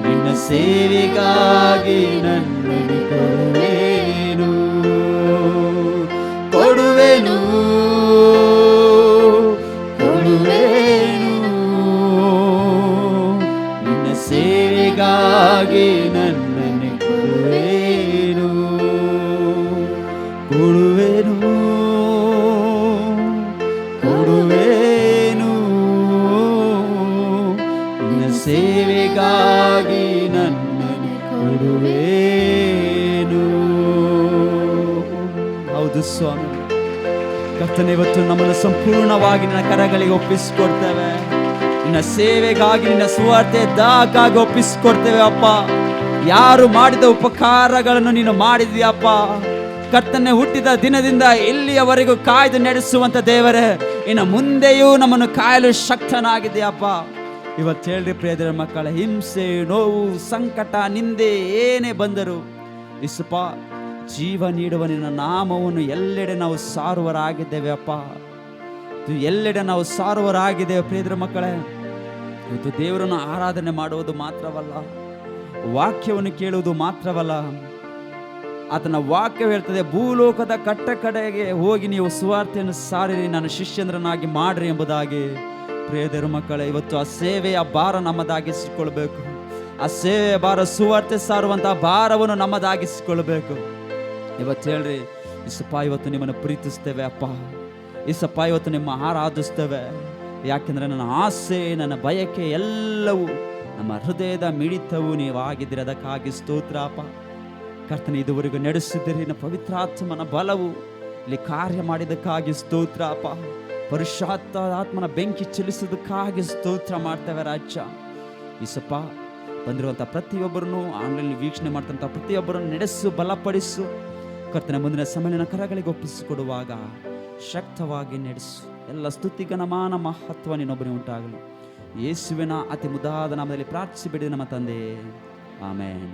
ನಿನ್ನ ಸೇವೆಗಾಗಿ ನನ್ನನ್ನು ಕೊಡುವೆನು. ಕೊಡುವೆನು ಕೊಡುವೆನು ನಿನ್ನ ಸೇವೆಗಾಗಿ ನನ್ನನ್ನು ಕೊಡುವೆನು. ಕೊಡುವೆನು ಕೊಡುವೆನು ನಿನ್ನ ಸೇವೆಗಾಗಿ ನನ್ನನ್ನು ಕೊಡುವೆನು. ಹೌದು ಸ್ವಾಮಿ, ಕರ್ತನೇ ಇವತ್ತು ನಮ್ಮನ್ನು ಸಂಪೂರ್ಣವಾಗಿ ನಿನ್ನ ಕರಗಳಿಗೆ ಒಪ್ಪಿಸಿಕೊಡ್ತೇವೆ. ನಿನ್ನ ಸೇವೆಗಾಗಿ, ನಿನ್ನ ಸುವಾರ್ತೆಗಾಗಿ ಒಪ್ಪಿಸಿಕೊಡ್ತೇವೆ ಅಪ್ಪ. ಯಾರು ಮಾಡಿದ ಉಪಕಾರಗಳನ್ನು ನೀನು ಮಾಡಿದ್ಯಪ್ಪ. ಕರ್ತನೆ, ಹುಟ್ಟಿದ ದಿನದಿಂದ ಇಲ್ಲಿಯವರೆಗೂ ಕಾಯ್ದು ನಡೆಸುವಂತ ದೇವರೇ, ಇನ್ನು ಮುಂದೆಯೂ ನಮ್ಮನ್ನು ಕಾಯಲು ಶಕ್ತನಾಗಿದೆಯಪ್ಪ. ಇವತ್ತು ಹೇಳ್ರಿ ಪ್ರಿಯದರ ಮಕ್ಕಳ, ಹಿಂಸೆ ನೋವು ಸಂಕಟ ನಿಂದೆ ಏನೇ ಬಂದರು ಇಸಪ್ಪ, ಜೀವ ನೀಡುವ ನಿನ್ನ ನಾಮವನ್ನು ಎಲ್ಲೆಡೆ ನಾವು ಸಾರುವರಾಗಿದ್ದೇವೆ ಅಪ್ಪ. ಎಲ್ಲೆಡೆ ನಾವು ಸಾರುವರಾಗಿದ್ದೇವೆ ಪ್ರಿಯದರ ಮಕ್ಕಳೇ. ಇವತ್ತು ದೇವರನ್ನು ಆರಾಧನೆ ಮಾಡುವುದು ಮಾತ್ರವಲ್ಲ, ವಾಕ್ಯವನ್ನು ಕೇಳುವುದು ಮಾತ್ರವಲ್ಲ, ಆತನ ವಾಕ್ಯ ಹೇಳ್ತದೆ, ಭೂಲೋಕದ ಕಟ್ಟ ಕಡೆಗೆ ಹೋಗಿ ನೀವು ಸುವಾರ್ತೆಯನ್ನು ಸಾರಿರಿ, ನನ್ನ ಶಿಷ್ಯಂದ್ರನಾಗಿ ಮಾಡ್ರಿ ಎಂಬುದಾಗಿ. ಪ್ರಿಯ ದೇವರ ಮಕ್ಕಳೇ, ಇವತ್ತು ಆ ಸೇವೆಯ ಭಾರ ನಮ್ಮದಾಗಿಸಿಕೊಳ್ಬೇಕು. ಆ ಸೇವೆಯ ಭಾರ, ಸುವಾರ್ತೆ ಸಾರುವಂತಹ ಭಾರವನ್ನು ನಮ್ಮದಾಗಿಸಿಕೊಳ್ಬೇಕು. ಇವತ್ತು ಹೇಳ್ರಿ, ಇಸಪ್ಪ ಇವತ್ತು ನಿಮ್ಮನ್ನು ಪ್ರೀತಿಸ್ತೇವೆ ಅಪ್ಪ, ಇಸಪ್ಪ ಇವತ್ತು ನಿಮ್ಮ ಆರಾಧಿಸ್ತೇವೆ. ಯಾಕೆಂದರೆ ನನ್ನ ಆಸೆ, ನನ್ನ ಬಯಕೆ ಎಲ್ಲವೂ, ನಮ್ಮ ಹೃದಯದ ಮಿಡಿತವು ನೀವಾಗಿದ್ದೀರಿ. ಅದಕ್ಕಾಗಿ ಸ್ತೋತ್ರ ಅಪ್ಪ. ಕರ್ತನೆ, ಇದುವರೆಗೂ ನಡೆಸಿದ್ದೀರಿ. ನನ್ನ ಪವಿತ್ರಾತ್ಮನ ಬಲವು ಇಲ್ಲಿ ಕಾರ್ಯ ಮಾಡಿದ್ದಕ್ಕಾಗಿ ಸ್ತೋತ್ರ ಅಪ್ಪ. ಪರಿಶುದ್ಧಾತ್ಮನ ಬೆಂಕಿ ಚಲಿಸೋದಕ್ಕಾಗಿ ಸ್ತೋತ್ರ ಮಾಡ್ತೇವೆ ರಾಜ್ಯ. ಇಸಪ್ಪ, ಬಂದಿರುವಂಥ ಪ್ರತಿಯೊಬ್ಬರನ್ನು, ಆನ್ಲೈನ್ ವೀಕ್ಷಣೆ ಮಾಡ್ತಂಥ ಪ್ರತಿಯೊಬ್ಬರನ್ನು ನಡೆಸು, ಬಲಪಡಿಸು. ಕರ್ತನೆ, ಮುಂದಿನ ಸಮಯನ ಕರಗಳಿಗೆ ಒಪ್ಪಿಸಿಕೊಡುವಾಗ ಶಕ್ತವಾಗಿ ನಡೆಸು. ಎಲ್ಲ ಸ್ತುತಿಗಣಮಾನ ಮಹತ್ವ ನಿನ್ನೊಬ್ಬನೇ ಉಂಟಾಗಲಿ. ಯೇಸುವಿನ ಅತಿ ಮುದಾದ ನಾಮದಲ್ಲಿ ಪ್ರಾರ್ಥಿಸಿ ಬಿಡಿದ ನಮ್ಮ ತಂದೆ, ಆಮೇನ್.